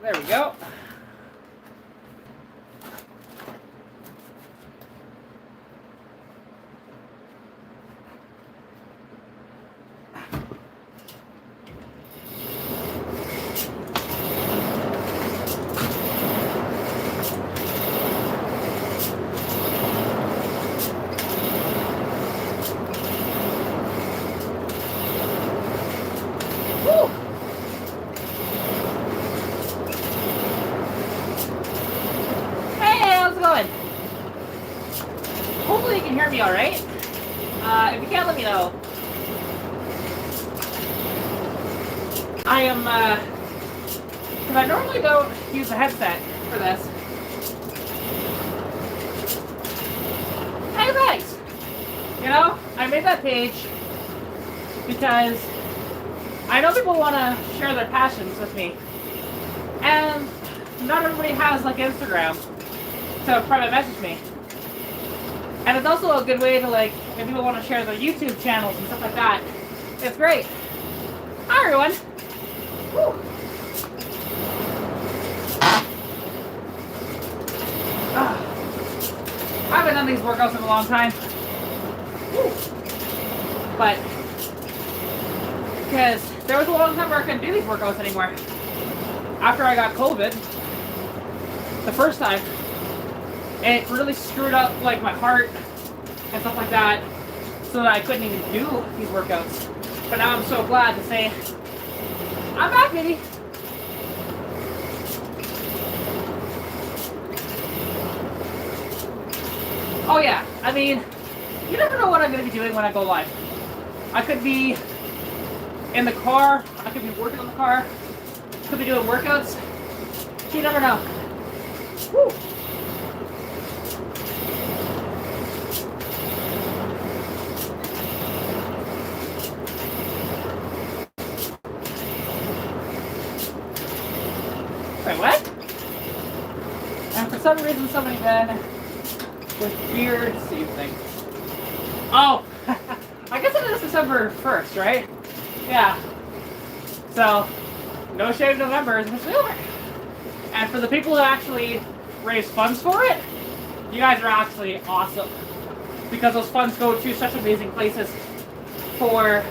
There we go. Hopefully you can hear me all right. If you can't, let me know. I am, because I normally don't use a headset for this. Hey, thanks! You know, I made that page because I know people want to share their passions with me. And not everybody has, like, Instagram to private message me. And it's also a good way to, like, if people want to share their YouTube channels and stuff like that. It's great. Hi, everyone. Woo. I haven't done these workouts in a long time. Woo. But, because there was a long time where I couldn't do these workouts anymore. After I got COVID, the first time, it really screwed up like my heart and stuff like that, so that I couldn't even do these workouts. But now I'm so glad to say, I'm back, baby. Oh yeah, I mean, you never know what I'm going to be doing when I go live. I could be in the car, I could be working on the car, could be doing workouts. You never know. Woo. Wait, what? And for some reason, somebody then with beard seasoning. Oh, I guess it is December 1st, right? Yeah. So, No Shave November is officially over. And for the people who actually raise funds for it, you guys are actually awesome. Because those funds go to such amazing places for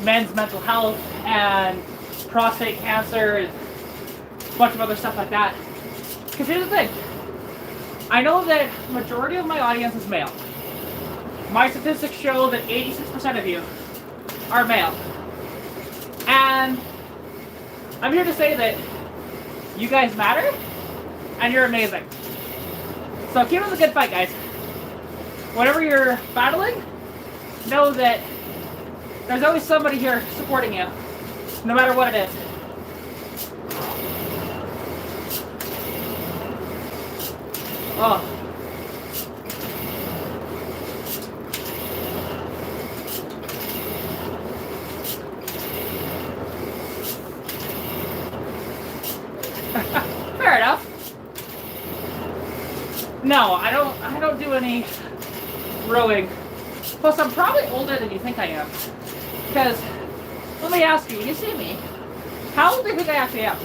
men's mental health and prostate cancer and a bunch of other stuff like that. Because here's the thing. I know that the majority of my audience is male. My statistics show that 86% of you are male. And I'm here to say that you guys matter and you're amazing. So keep up the good fight, guys. Whatever you're battling, know that there's always somebody here supporting you, no matter what it is. Oh. Fair enough. No, I don't do any rowing. Plus, I'm probably older than you think I am. Because, let me ask you, when you see me, how old do you think I actually am?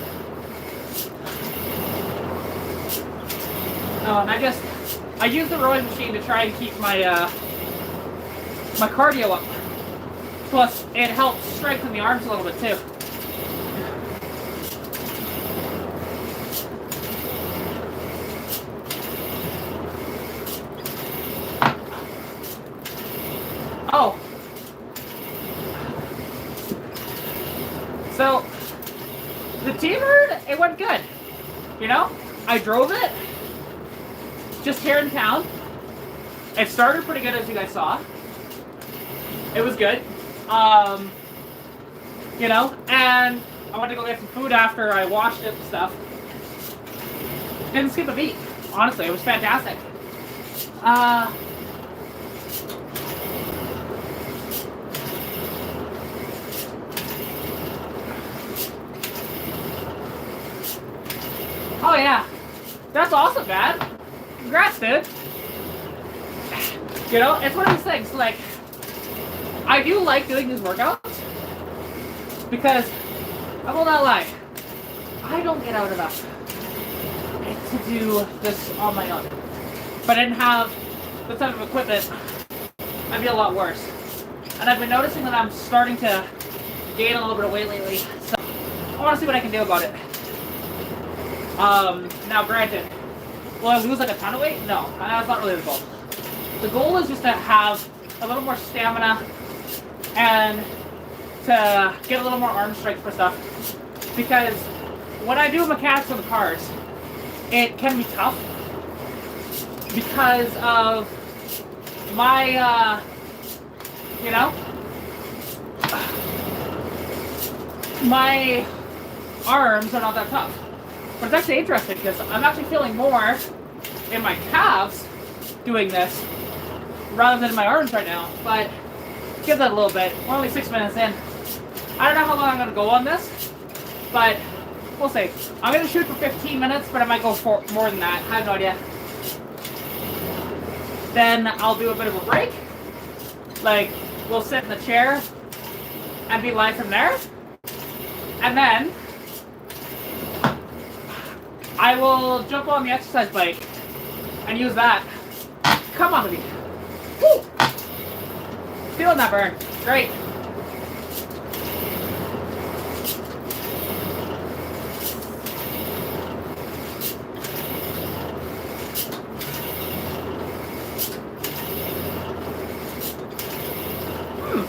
Oh, and I use the rowing machine to try and keep my my cardio up. Plus, it helps strengthen the arms a little bit too. Oh. So, the T-Bird, it went good. You know, I drove it just here in town. It started pretty good, as you guys saw. It was good. You know, and I went to go get some food after I washed it and stuff. Didn't skip a beat. Honestly, it was fantastic. Oh yeah, that's awesome, man. Congrats, dude. You know, it's one of these things, like, I do like doing these workouts because, I will not lie, I don't get out enough to do this on my own. If I didn't have this type of equipment, I'd be a lot worse. And I've been noticing that I'm starting to gain a little bit of weight lately, so I want to see what I can do about it. Now granted, will I lose like a ton of weight? No, that's not really the goal. The goal is just to have a little more stamina and to get a little more arm strength for stuff. Because when I do mechanics on the cars, it can be tough because of my, you know, my arms are not that tough. But it's actually interesting because I'm actually feeling more in my calves doing this rather than in my arms right now. But give that a little bit. We're only 6 minutes in. I don't know how long I'm going to go on this, but we'll see. I'm going to shoot for 15 minutes, but I might go for more than that. I have no idea. Then I'll do a bit of a break. Like, we'll sit in the chair and be live from there. And then I will jump on the exercise bike and use that. Come on, baby. Woo! Feeling that burn. Great.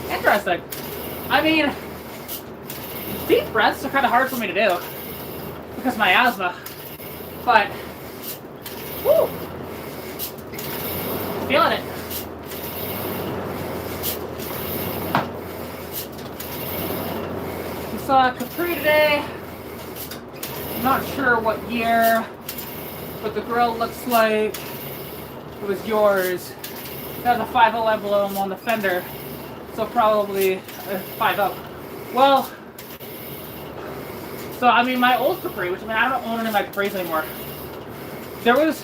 Interesting. I mean, deep breaths are kind of hard for me to do because of my asthma. But, whoo, feeling it. We saw a Capri today. I'm not sure what year, but the grill looks like it was yours. It has a 5.0 emblem on the fender. So probably 5.0. Well, so I mean my old Capri, which I mean I don't own any of my Capris anymore. There was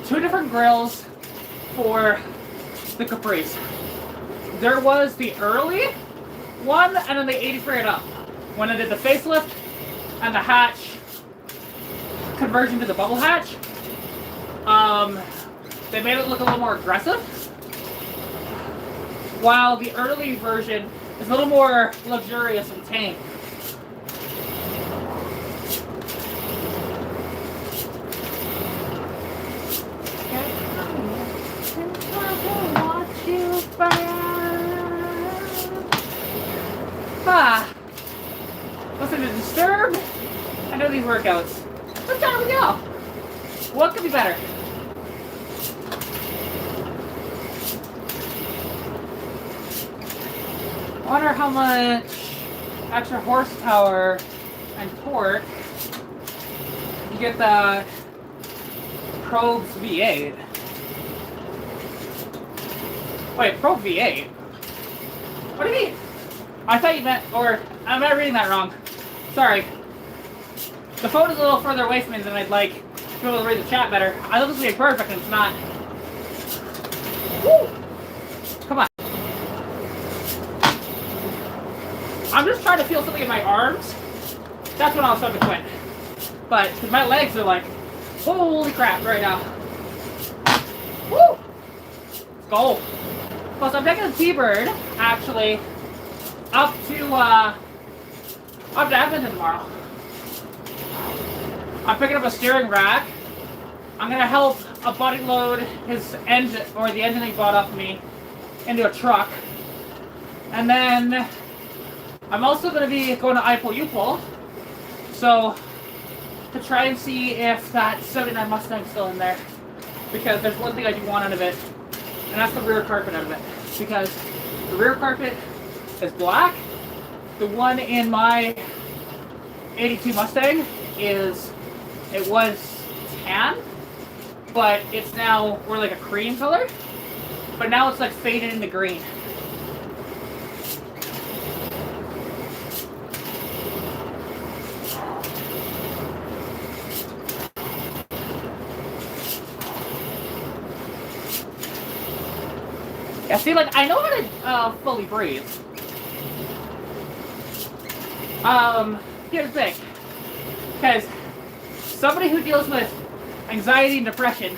2 different grills for the Capris. There was the early one and then the 83 and up. When I did the facelift and the hatch conversion to the bubble hatch, they made it look a little more aggressive. While the early version is a little more luxurious and tame. Listen to Disturbed and do these workouts. Let's how we go. What could be better? I wonder how much extra horsepower and torque you get the Probe's V8. Wait, Probe V8? What do you mean? I thought you meant, or am I reading that wrong? Sorry. The phone is a little further away from me than I'd like to be able to read the chat better. I thought this would be perfect and it's not. Woo! Come on. I'm just trying to feel something in my arms. That's when I'll start to quit. But cause my legs are like, holy crap right now. Woo! Let's go. Plus I'm taking a T-Bird, actually, up to Edmonton tomorrow. I'm picking up a steering rack. I'm gonna help a buddy load his engine, or the engine he bought off me, into a truck. And then I'm also going to be going to IPO-UPO, so to try and see if that 79 Mustang's still in there, because there's one thing I do want out of it, and that's the rear carpet out of it, because the rear carpet is black. The one in my 82 Mustang was tan, but it's now more like a cream color, but now it's like faded into green. Yeah, see, like, I know how to fully breathe. Here's the thing. Because somebody who deals with anxiety and depression,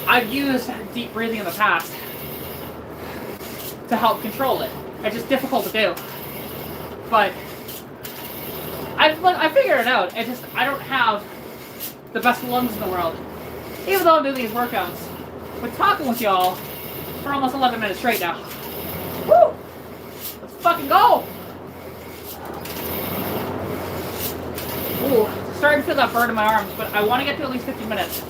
I've used deep breathing in the past to help control it. It's just difficult to do. But I figured it out. I don't have the best lungs in the world. Even though I'm doing these workouts. But talking with y'all for almost 11 minutes straight now. Woo! Let's fucking go! Ooh, starting to feel that burn in my arms, but I want to get to at least 15 minutes.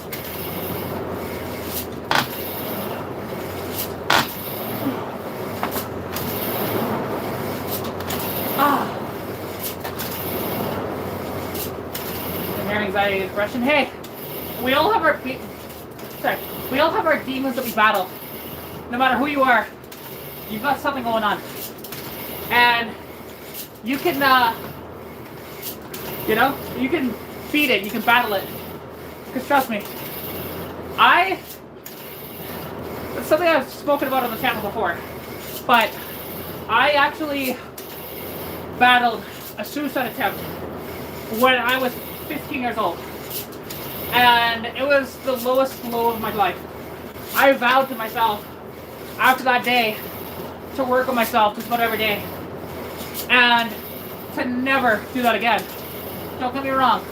Anxiety and depression. Hey, we all have our demons that we battle. No matter who you are, you've got something going on, and you can, you can feed it. You can battle it. Because trust me, it's something I've spoken about on the channel before, but I actually battled a suicide attempt when I was 15 years old, and it was the lowest low of my life. I vowed to myself after that day to work on myself just about every day and to never do that again. Don't get me wrong,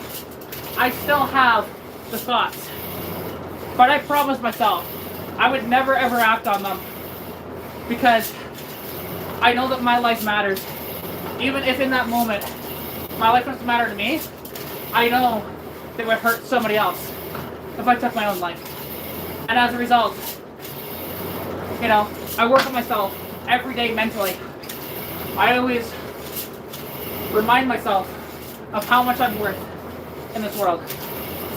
I still have the thoughts, but I promised myself I would never ever act on them because I know that my life matters. Even if in that moment my life doesn't matter to me, I know that it would hurt somebody else if I took my own life. And as a result, I work on myself every day mentally. I always remind myself of how much I'm worth in this world.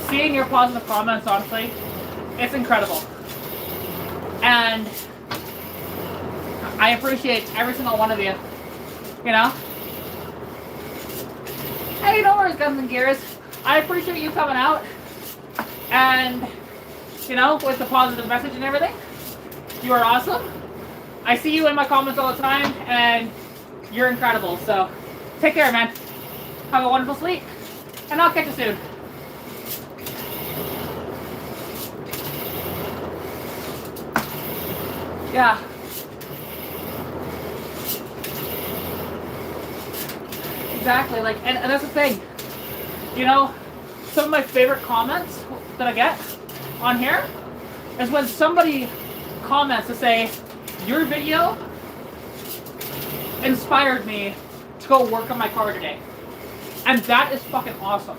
Seeing your positive comments, honestly, it's incredible. And I appreciate every single one of you, Hey, no worries, Guns and Gears. I appreciate you coming out and, with the positive message and everything. You are awesome. I see you in my comments all the time, and you're incredible. So, take care, man. Have a wonderful sleep, and I'll catch you soon. Yeah. Exactly, and that's the thing. Some of my favorite comments that I get on here is when somebody comments to say, your video inspired me to go work on my car today. And that is fucking awesome.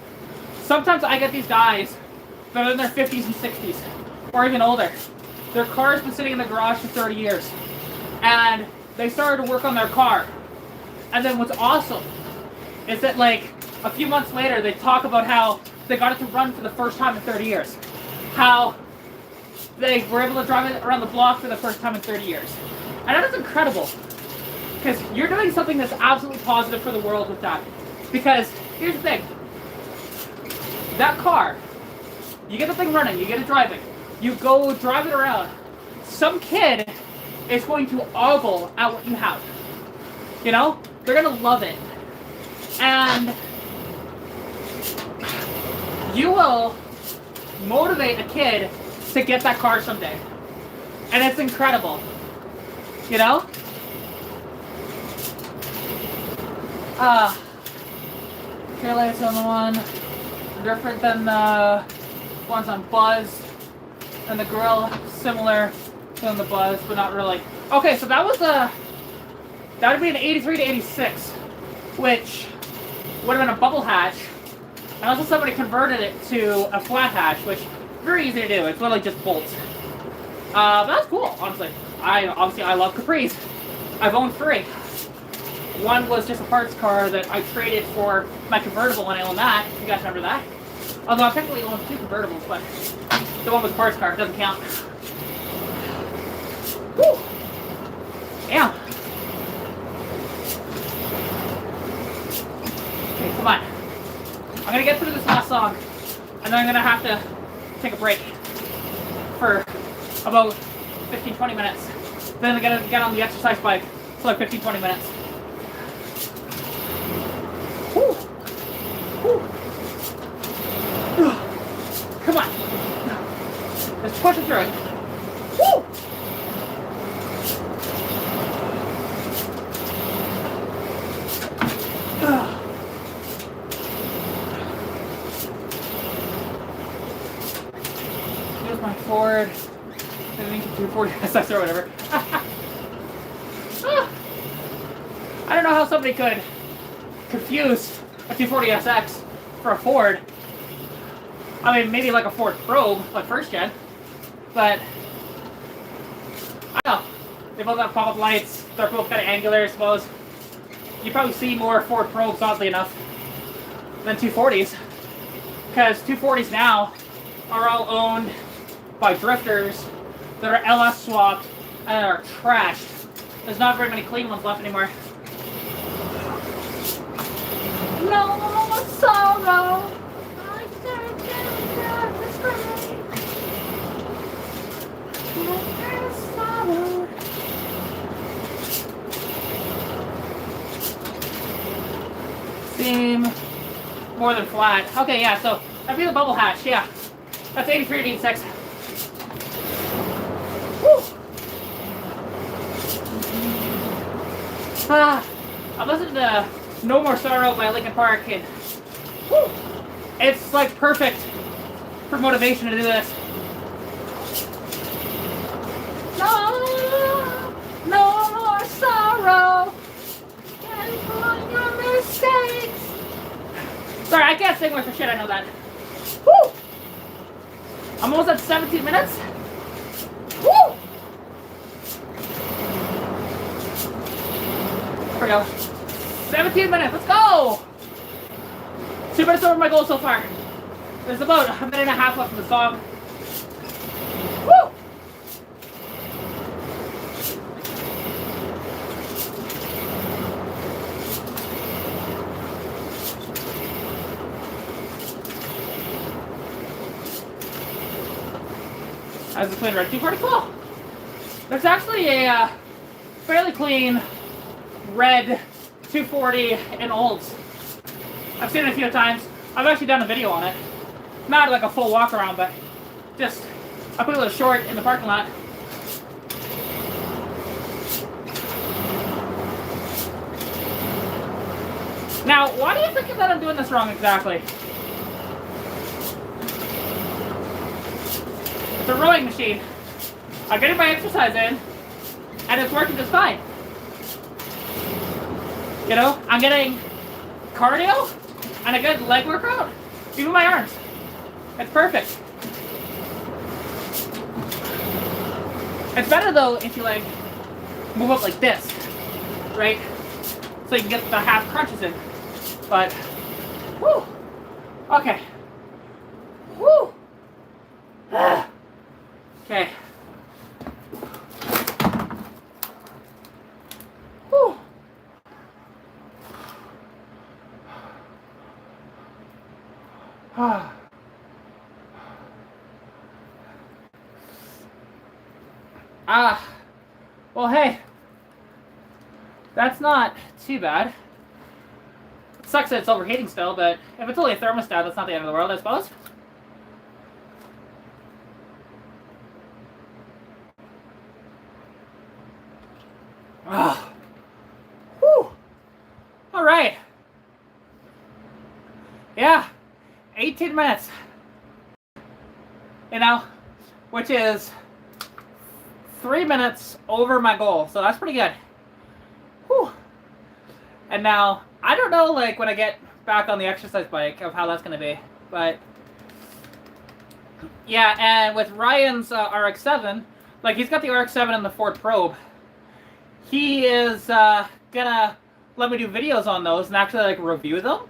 Sometimes I get these guys that are in their 50s and 60s, or even older. Their car's been sitting in the garage for 30 years. And they started to work on their car. And then what's awesome is that a few months later they talk about how they got it to run for the first time in 30 years. How they were able to drive it around the block for the first time in 30 years. And that is incredible. Because you're doing something that's absolutely positive for the world with that. Because here's the thing. That car, you get the thing running, you get it driving, you go drive it around. Some kid is going to ogle at what you have. They're going to love it. And you will motivate a kid to get that car someday. And it's incredible. Tail lights on the one. Different than the ones on Buzz. And the grill similar to the Buzz, but not really. Okay, so that would be an 83 to 86. Which would have been a bubble hatch, and also somebody converted it to a flat hatch, which is very easy to do. It's literally just bolts. But that's cool, honestly. I love Capris. I've owned 3. One was just a parts car that I traded for my convertible when I owned that. You guys remember that? Although I technically owned 2 convertibles, but the one with the parts car doesn't count. Woo! Damn. Okay, come on. I'm gonna get through this last song, and then I'm gonna have to take a break for about 15-20 minutes. Then I'm gonna get on the exercise bike for like 15-20 minutes. Whew. Ford, an ancient 240 SX or whatever. I don't know how somebody could confuse a 240 SX for a Ford. I mean, maybe like a Ford Probe, like first gen, but I don't know. They both have pop-up lights. They're both kind of angular, I suppose. You probably see more Ford Probes, oddly enough, than 240s, because 240s now are all owned by drifters that are LS swapped and are trashed. There's not very many clean ones left anymore. No sorrow. I can't get this great. Seem more than flat. Okay, yeah, so that'd be the bubble hatch, yeah. That's 83 to 86. Woo! I'm listening to No More Sorrow by Linkin Park, and woo! It's like perfect for motivation to do this. No more sorrow. And for your mistakes. Sorry, I can't sing worth for shit, I know that. Woo! I'm almost at 17 minutes. Woo! There we go. 17 minutes, let's go! 2 minutes over my goal so far. There's about a minute and a half left in the song. Woo! As the clean red 240, cool. There's actually a fairly clean red 240 in Olds. I've seen it a few times. I've actually done a video on it. Not like a full walk around, but just I put a little short in the parking lot. Now, why do you think that I'm doing this wrong exactly? It's a rowing machine. I'm getting my exercise in, and it's working just fine. You know, I'm getting cardio and a good leg workout, even my arms. It's perfect. It's better though if you like move up like this, right? So you can get the half crunches in. But, whoo, okay, whoo, okay, whoo. Well, hey, that's not too bad. It sucks that it's overheating still, but if it's only a thermostat, that's not the end of the world, I suppose. Whew. All right. Yeah, 18 minutes. You know, which is 3 minutes over my goal, so that's pretty good. Whew. And now, I don't know, like, when I get back on the exercise bike of how that's going to be, but yeah, and with Ryan's RX-7, like, he's got the RX-7 and the Ford Probe. He is gonna let me do videos on those and actually, like, review them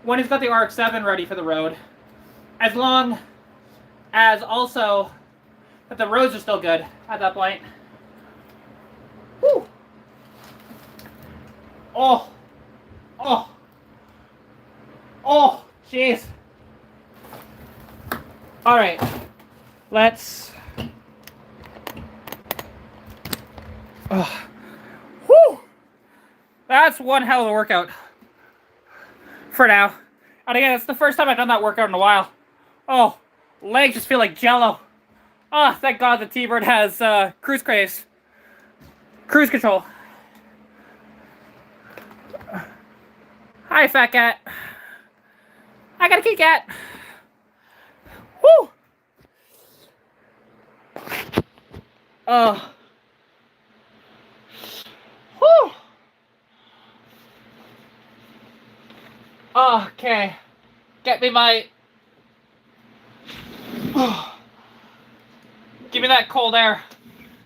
when he's got the RX-7 ready for the road, as long as also that the roads are still good at that point. Whew. Oh, jeez. All right, let's. Whew. That's one hell of a workout for now. And again, it's the first time I've done that workout in a while. Oh, legs just feel like jello. Oh, thank God the T-Bird has cruise control. Hi, fat cat. I got a kitty cat. Woo! Oh. Whew. Okay. Get me my... Give me that cold air.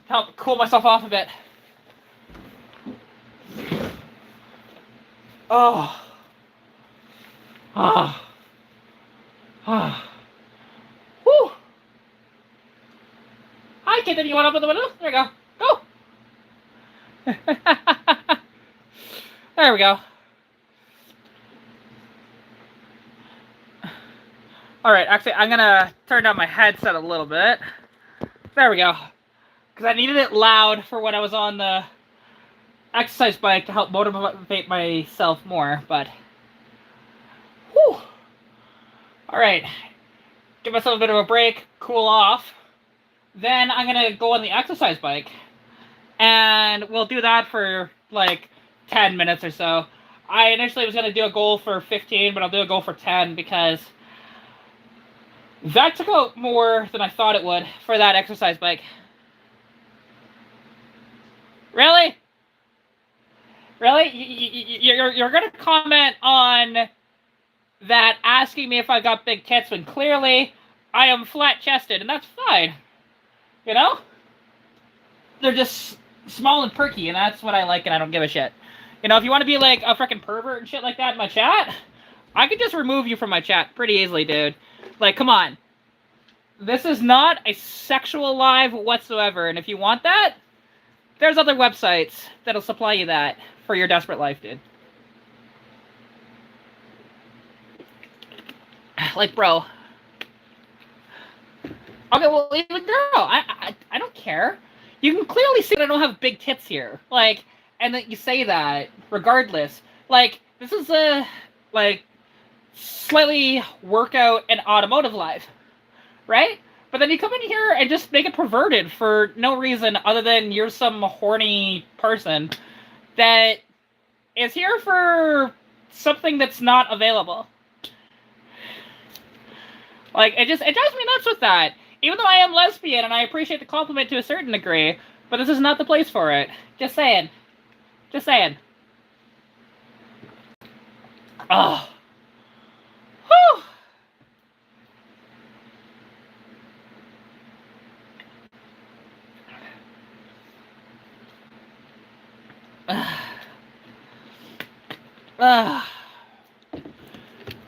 Help cool myself off a bit. Oh. Ah. Ah. Whew. Hi, kitten. You want to open the window? There we go. Go. There we go. Alright, actually, I'm gonna turn down my headset a little bit. There we go. Because I needed it loud for when I was on the exercise bike to help motivate myself more, but... Whew! Alright. Give myself a bit of a break, cool off. Then I'm gonna go on the exercise bike. And we'll do that for, like, 10 minutes or so. I initially was gonna do a goal for 15, but I'll do a goal for 10 because... that took out more than I thought it would for that exercise bike. Really? Really? You're gonna comment on that asking me if I got big tits when clearly I am flat-chested, and that's fine. You know? They're just small and perky, and that's what I like, and I don't give a shit. You know, if you want to be like a freaking pervert and shit like that in my chat, I could just remove you from my chat pretty easily, dude. Like, come on. This is not a sexual live whatsoever, and if you want that, there's other websites that'll supply you that for your desperate life, dude. Like, bro. Okay, well, even girl, I don't care. You can clearly see that I don't have big tits here. Like, and that you say that regardless. Like, this is a, like, slightly workout and automotive live. Right? But then you come in here and just make it perverted for no reason other than you're some horny person that is here for something that's not available. Like, it drives me nuts with that. Even though I am lesbian and I appreciate the compliment to a certain degree, but this is not the place for it. Just saying. Just saying. Oh. Whew.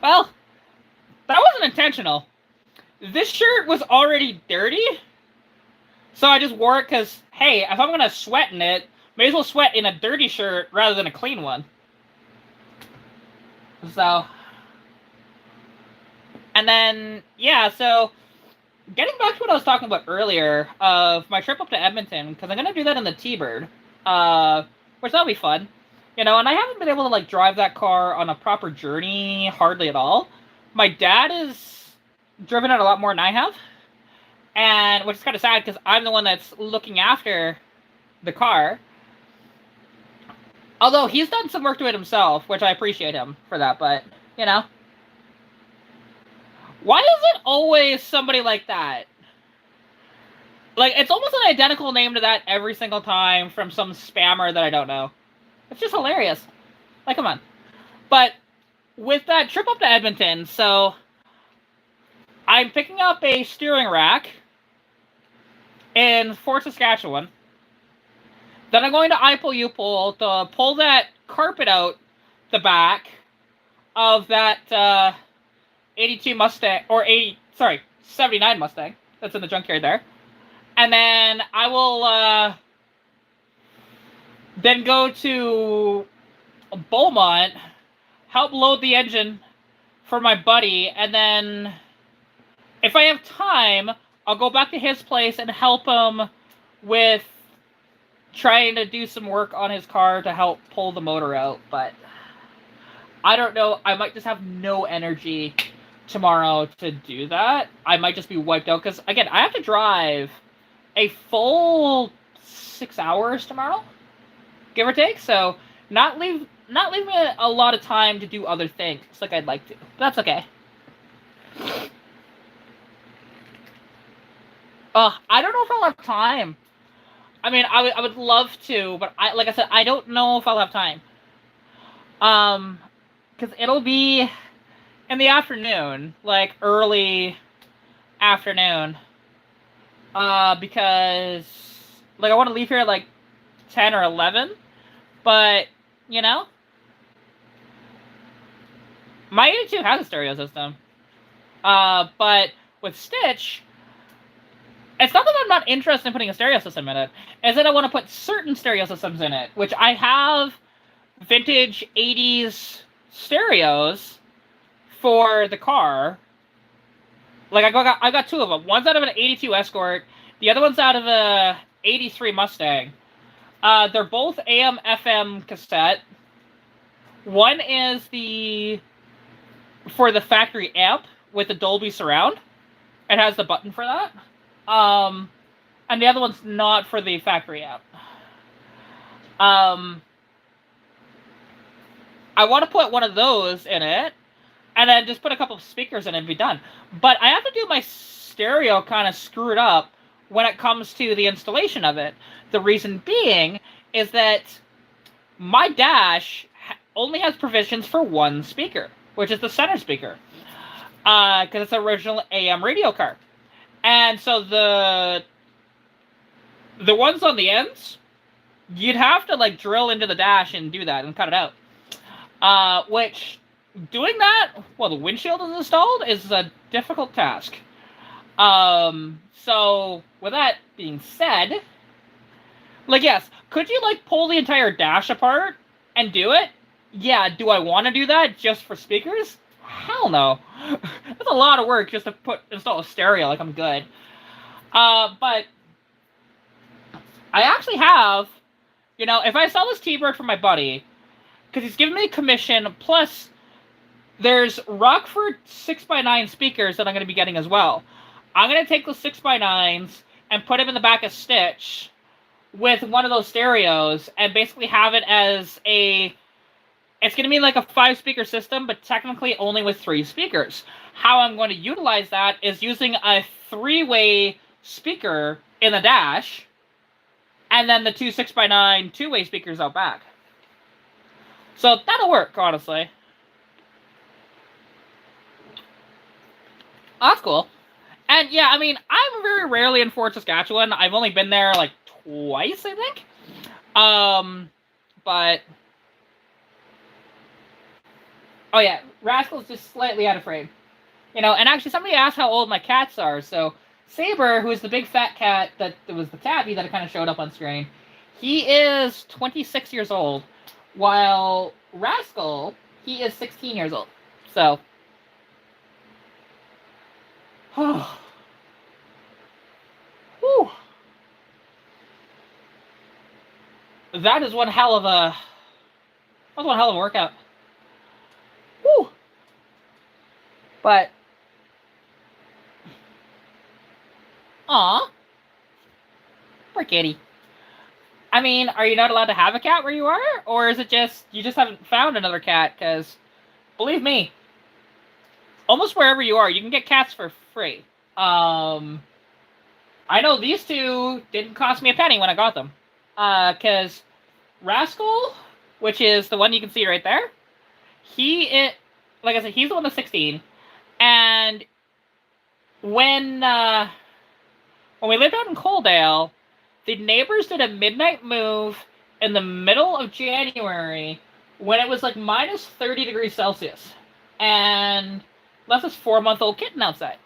Well, that wasn't intentional. This shirt was already dirty, so I just wore it because, hey, if I'm going to sweat in it, may as well sweat in a dirty shirt rather than a clean one. So, and then, yeah, so, getting back to what I was talking about earlier of my trip up to Edmonton, because I'm going to do that in the T-Bird, which that'll be fun. You know, and I haven't been able to, like, drive that car on a proper journey hardly at all. My dad has driven it a lot more than I have. And, which is kind of sad, because I'm the one that's looking after the car. Although, he's done some work to it himself, which I appreciate him for that, but, you know. Why is it always somebody like that? Like, it's almost an identical name to that every single time from some spammer that I don't know. It's just hilarious. Like, come on. But with that trip up to Edmonton, so I'm picking up a steering rack in Fort Saskatchewan. Then I'm going to Ipolupol to pull that carpet out the back of that 82 Mustang, or 79 Mustang that's in the junkyard there. And then I will then go to Beaumont, help load the engine for my buddy, and then if I have time, I'll go back to his place and help him with trying to do some work on his car to help pull the motor out. But I don't know, I might just have no energy tomorrow to do that. I might just be wiped out, because again, I have to drive a full 6 hours tomorrow, give or take, so not leave me a lot of time to do other things like I'd like to. But that's okay. I don't know if I'll have time I mean, I would love to, but like I said, I don't know if I'll have time. Um, because it'll be in the afternoon, like early afternoon. Because like I want to leave here at like 10 or 11, but you know, my 82 has a stereo system. But with Stitch, it's not that I'm not interested in putting a stereo system in it. It's that I want to put certain stereo systems in it, which I have vintage 80s stereos for the car. Like I got two of them. One's out of an 82 Escort. The other one's out of a 83 Mustang. They're both AM FM cassette. One is the for the factory amp with the Dolby surround. It has the button for that. And the other one's not for the factory amp. I want to put one of those in it, and then just put a couple of speakers in it and be done. But I have to do my stereo kind of screwed up when it comes to the installation of it. The reason being is that my dash only has provisions for one speaker, which is the center speaker, because it's an original AM radio car. And so the ones on the ends, you'd have to like drill into the dash and do that and cut it out. Which, doing that while the windshield is installed is a difficult task. So, with that being said, like, yes, could you, like, pull the entire dash apart and do it? Yeah, do I want to do that just for speakers? Hell no. That's a lot of work just to install a stereo, like I'm good. But I actually have, you know, if I sell this T-Bird for my buddy, because he's giving me a commission, plus there's Rockford 6x9 speakers that I'm going to be getting as well. I'm going to take those 6x9s and put them in the back of Stitch with one of those stereos and basically have it as a... It's going to be like a 5-speaker system, but technically only with 3 speakers. How I'm going to utilize that is using a 3-way speaker in the dash, and then the 2 6x9 2-way speakers out back. So that'll work, honestly. Oh, that's cool. And yeah, I mean, I'm very rarely in Fort Saskatchewan. I've only been there like twice, I think. But oh yeah, Rascal's just slightly out of frame. You know, and actually somebody asked how old my cats are. So Saber, who is the big fat cat that was the tabby that kind of showed up on screen, he is 26 years old, while Rascal, he is 16 years old. So whew. That is one hell of a workout. Whew. But aw, poor kitty. I mean, are you not allowed to have a cat where you are? Or is it just, you just haven't found another cat? Because, believe me, almost wherever you are, you can get cats for free. I know these two didn't cost me a penny when I got them. Because Rascal, which is the one you can see right there, like I said, he's the one that's 16. And when we lived out in Coaldale, the neighbors did a midnight move in the middle of January when it was like minus 30 degrees Celsius, and left this 4-month-old kitten outside.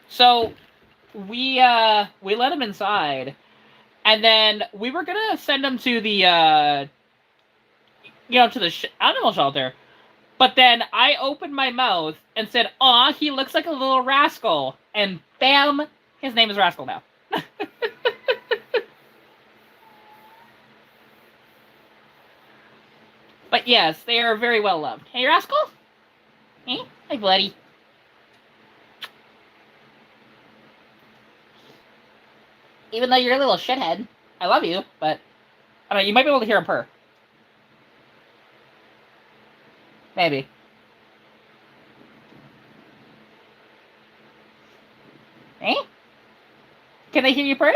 So we let him inside, and then we were gonna send him to the to the animal shelter. But then I opened my mouth and said, "Aw, he looks like a little rascal," and bam, his name is Rascal now. But yes, they are very well loved. Hey, Rascal? Hey, hi, buddy. Even though you're a little shithead, I love you, but I don't know, you might be able to hear him purr. Maybe. Hey? Can they hear you purr?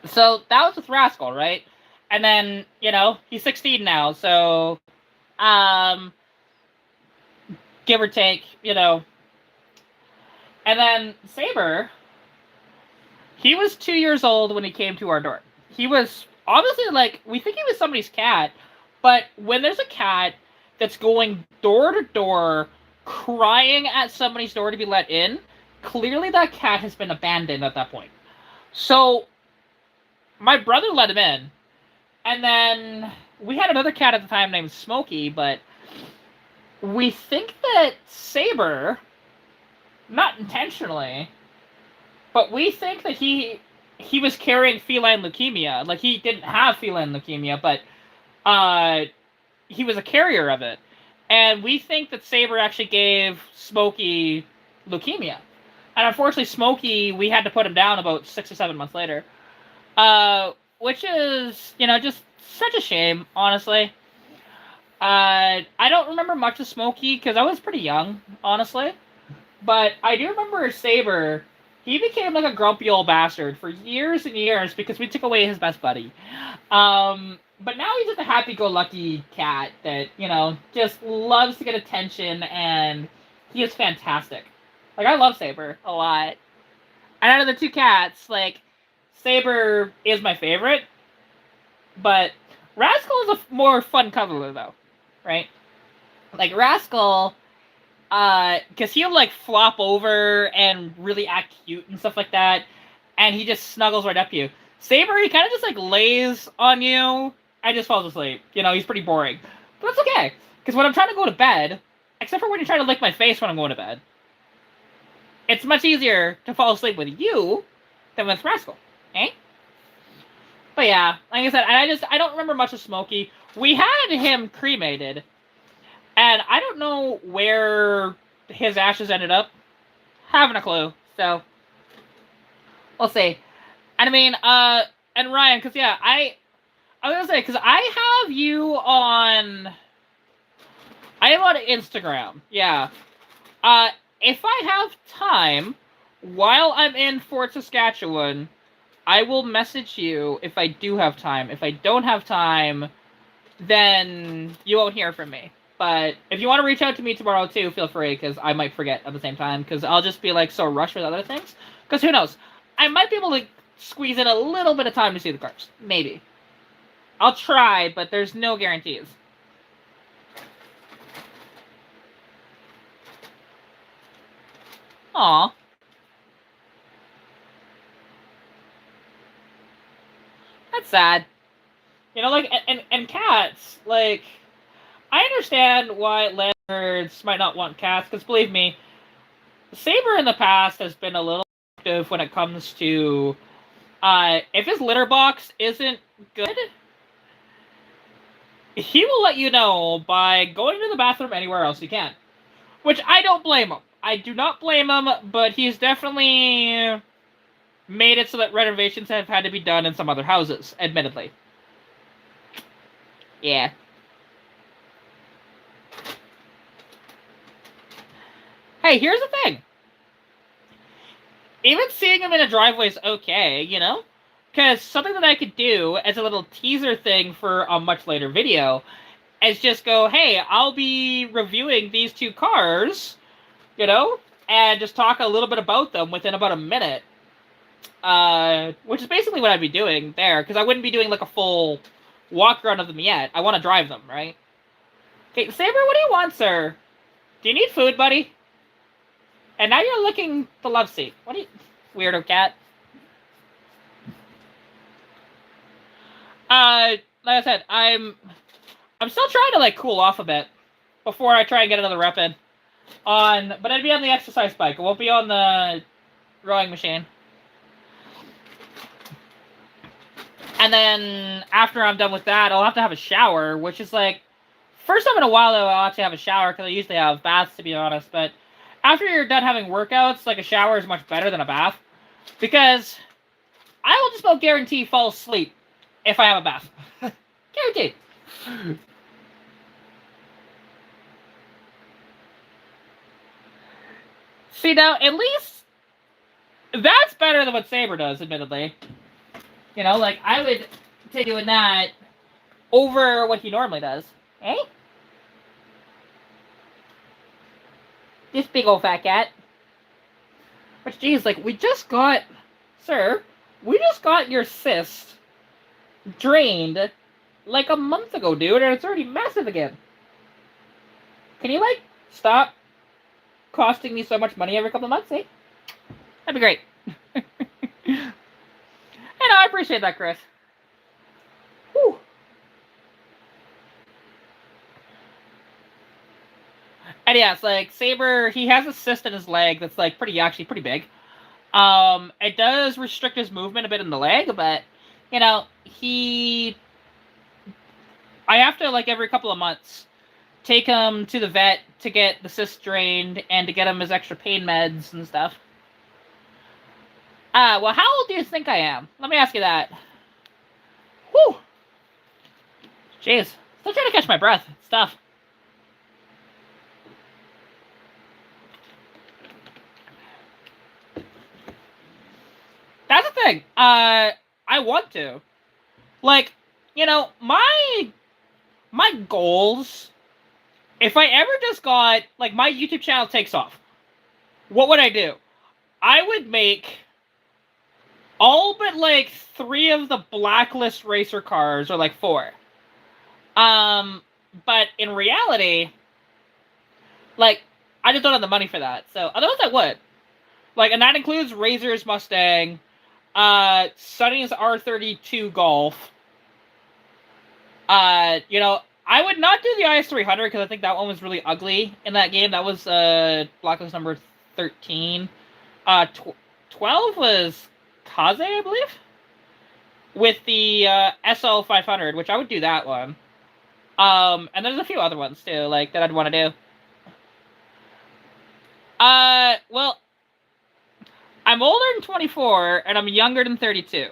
So that was with Rascal, right? And then, he's 16 now, so um give or take, And then Saber, he was 2 years old when he came to our door. He was obviously like, we think he was somebody's cat, but when there's a cat that's going door to door crying at somebody's door to be let in, clearly that cat has been abandoned at that point. So my brother let him in, and then we had another cat at the time named Smokey, but we think that Saber, not intentionally, but we think that he was carrying feline leukemia. Like, he didn't have feline leukemia, but he was a carrier of it. And we think that Saber actually gave Smokey leukemia. And unfortunately, Smokey, we had to put him down about 6 or 7 months later. Which is, just such a shame, honestly. I don't remember much of Smokey, because I was pretty young, honestly. But I do remember Saber. He became like a grumpy old bastard for years and years because we took away his best buddy. But now he's just a happy-go-lucky cat that, just loves to get attention, and he is fantastic. Like, I love Saber a lot. And out of the two cats, like, Saber is my favorite, but Rascal is a more fun cuddler, though, right? Like, Rascal, because he'll, like, flop over and really act cute and stuff like that, and he just snuggles right up to you. Saber, he kind of just, like, lays on you and just falls asleep. He's pretty boring. But that's okay, because when I'm trying to go to bed, except for when you're trying to lick my face when I'm going to bed, it's much easier to fall asleep with you than with Rascal, eh? But yeah, like I said, I don't remember much of Smokey. We had him cremated, and I don't know where his ashes ended up. Haven't a clue, so we'll see. And I mean, and Ryan, because yeah, I was gonna say, because I have you on, I am on Instagram, yeah. If I have time, while I'm in Fort Saskatchewan, I will message you if I do have time. If I don't have time, then you won't hear from me. But if you want to reach out to me tomorrow too, feel free, because I might forget at the same time, because I'll just be like so rushed with other things. Because who knows? I might be able to squeeze in a little bit of time to see the cars. Maybe. I'll try, but there's no guarantees. Aw. That's sad. Like, and cats, like, I understand why landlords might not want cats, because believe me, Saber in the past has been a little active when it comes to, if his litter box isn't good, he will let you know by going to the bathroom anywhere else he can. Which I don't blame him. I do not blame him, but he's definitely made it so that renovations have had to be done in some other houses, admittedly. Yeah. Hey, here's the thing. Even seeing him in a driveway is okay, Because something that I could do as a little teaser thing for a much later video is just go, hey, I'll be reviewing these two cars, and just talk a little bit about them within about a minute. Which is basically what I'd be doing there, because I wouldn't be doing like a full walk around of them yet. I want to drive them, right? Okay, Saber, what do you want, sir? Do you need food, buddy? And now you're licking the love seat. What do you... Weirdo cat. Like I said, I'm still trying to, like, cool off a bit before I try and get another rep in. But I'd be on the exercise bike. I won't be on the rowing machine. And then, after I'm done with that, I'll have to have a shower, which is, like... First time in a while, though, I'll actually have a shower, because I usually have baths, to be honest, but... After you're done having workouts, like, a shower is much better than a bath. Because I will just about guarantee fall asleep if I have a bath. Guaranteed. See, now, at least that's better than what Saber does, admittedly. You know, like, I would take doing that over what he normally does. Eh? This big old fat cat. Which, geez, like, we just got... Sir, we just got your cyst drained like a month ago, dude, and it's already massive again. Can you, like, stop costing me so much money every couple of months, eh? That'd be great. And I appreciate that, Chris. Whew. And yeah, it's like, Saber, he has a cyst in his leg that's, like, actually pretty big. It does restrict his movement a bit in the leg, but, you know, I have to, like, every couple of months, take him to the vet to get the cyst drained and to get him his extra pain meds and stuff. Well, how old do you think I am? Let me ask you that. Whew. Jeez. Still trying to catch my breath. It's tough. That's the thing. I want to. Like, you know, my goals, if I ever just got, like, my YouTube channel takes off, what would I do? I would make all but, like, 3 of the Blacklist racer cars, or, like, 4. But in reality, like, I just don't have the money for that. So, otherwise I would. Like, and that includes Razor's Mustang, Sonny's R32 Golf. You know, I would not do the IS300 because I think that one was really ugly in that game. That was, Blacklist number 13. 12 was Kaze, I believe? With the, SL500, which I would do that one. And there's a few other ones, too, like, that I'd want to do. Well, I'm older than 24, and I'm younger than 32.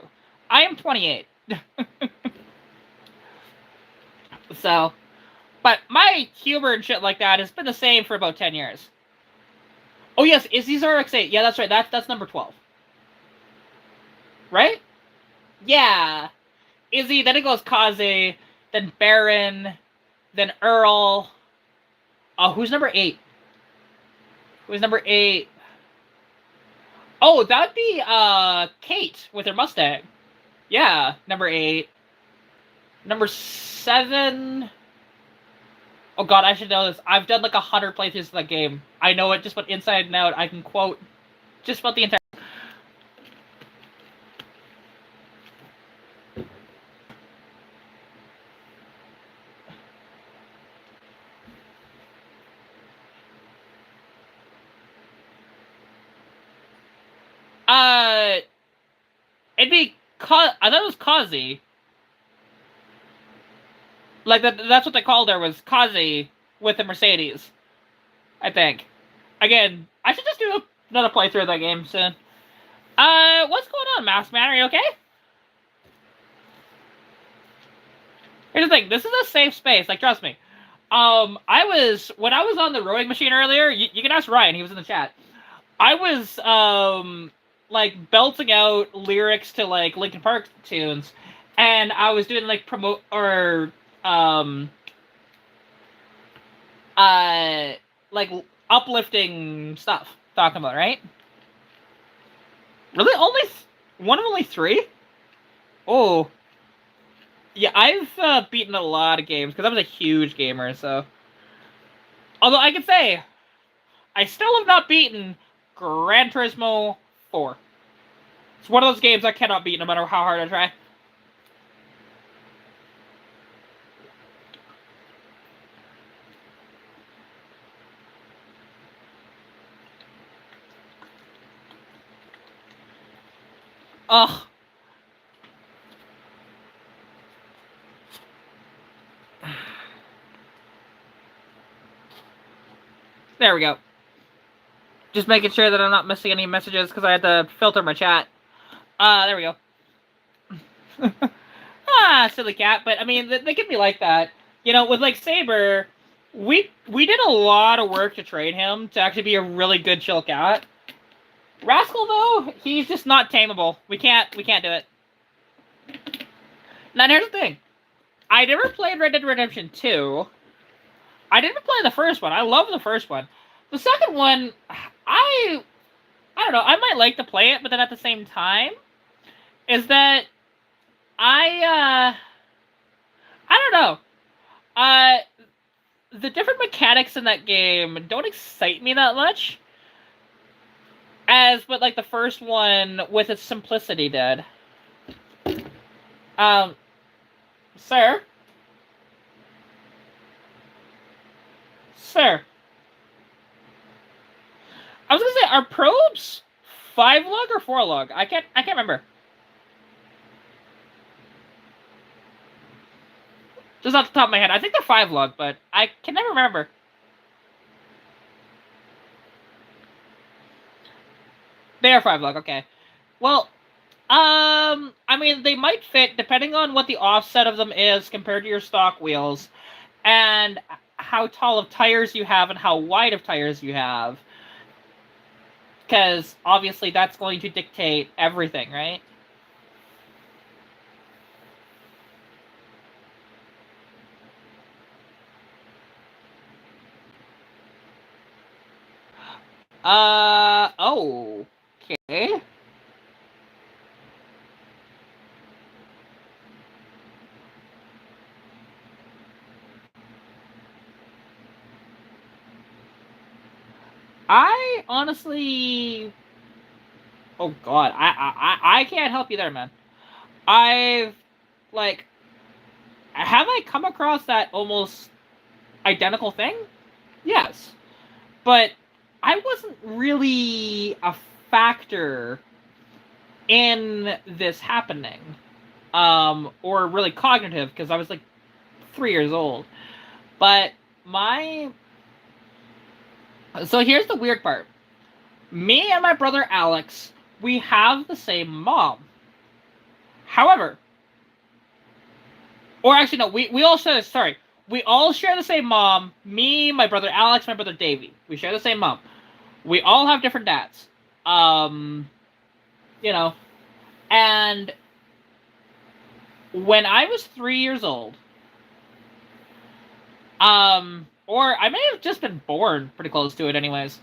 I am 28. So, but my humor and shit like that has been the same for about 10 years. Oh yes, Izzy's RX-8. Yeah, that's right. That's number 12. Right? Yeah. Izzy, then it goes Kaze, then Baron, then Earl. Oh, who's number 8? Who's number 8? Oh, that'd be, Kate with her Mustang. Yeah, number 8. Number 7... Oh god, I should know this. I've done like 100 playthroughs of that game. I know it just about inside and out. I can quote just about the entire... It'd be... I thought it was Kazi. Like, that's what they called her, was Kazi with the Mercedes. I think. Again, I should just do another playthrough of that game soon. What's going on, Mouse Man? Are you okay? Here's the thing, this is a safe space, like, trust me. When I was on the rowing machine earlier, you can ask Ryan, he was in the chat. I was, like, belting out lyrics to, like, Linkin Park tunes, and I was doing, like, like, uplifting stuff, talking about, right? Really? One of only 3? Oh. Yeah, I've, beaten a lot of games, because I was a huge gamer, so... Although, I can say, I still have not beaten Gran Turismo 4. It's one of those games I cannot beat, no matter how hard I try. Ugh. There we go. Just making sure that I'm not missing any messages because I had to filter my chat. There we go. Ah, silly cat. But, I mean, they can be like that. You know, with, like, Saber, we did a lot of work to train him to actually be a really good chill cat. Rascal, though, he's just not tameable. We can't do it. Now here's the thing. I never played Red Dead Redemption 2. I didn't play the first one. I love the first one. The second one, I don't know. I might like to play it, but then at the same time, is that I I don't know. Uh, the different mechanics in that game don't excite me that much, as what like the first one with its simplicity did. Um, sir, sir. I was gonna say, are probes 5 lug or 4 lug? I can't remember. Just off the top of my head, I think they're 5 lug, but I can never remember. They are 5 lug. Okay. Well, I mean, they might fit depending on what the offset of them is compared to your stock wheels, and how tall of tires you have and how wide of tires you have. Because obviously that's going to dictate everything, right? Oh. Okay. I honestly, oh god, I can't help you there, man. I've like, have I come across that almost identical thing? Yes, but I wasn't really a factor in this happening, or really cognitive because I was like 3 years old. But my, so here's the weird part. Me and my brother Alex, we have the same mom. However, or actually no, we all share. Sorry, we all share the same mom. Me, my brother Alex, my brother Davey. We share the same mom. We all have different dads. Um, you know, and when I was 3 years old, or I may have just been born pretty close to it, anyways.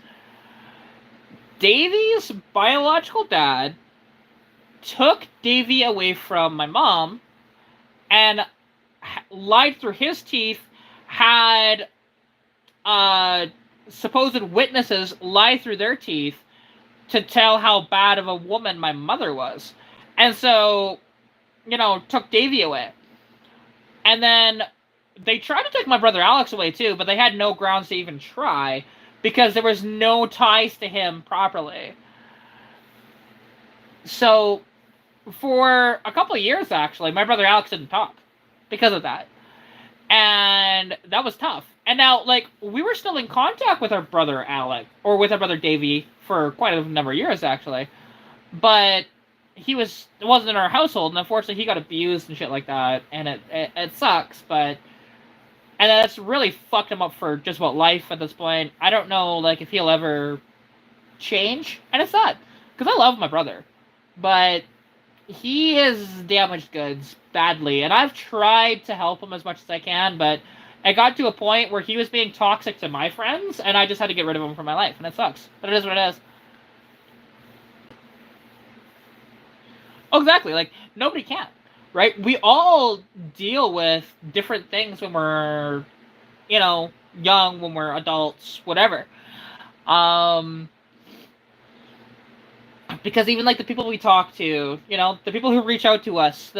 Davey's biological dad took Davey away from my mom and lied through his teeth, had supposed witnesses lie through their teeth to tell how bad of a woman my mother was. And so, took Davey away. And then they tried to take my brother Alex away too, but they had no grounds to even try because there was no ties to him properly. So, for a couple of years, actually, my brother Alex didn't talk because of that. And that was tough. And now, we were still in contact with our brother Alec, or with our brother Davey, for quite a number of years, actually. But it wasn't in our household, and unfortunately he got abused and shit like that, and it sucks, but... And that's really fucked him up for just about life at this point. I don't know, if he'll ever change, and it's sad, because I love my brother. But he has damaged goods badly, and I've tried to help him as much as I can, but it got to a point where he was being toxic to my friends, and I just had to get rid of him from my life, and it sucks. But it is what it is. Oh, exactly. Nobody can, right? We all deal with different things when we're, young, when we're adults, whatever. Because even, the people we talk to, the people who reach out to us,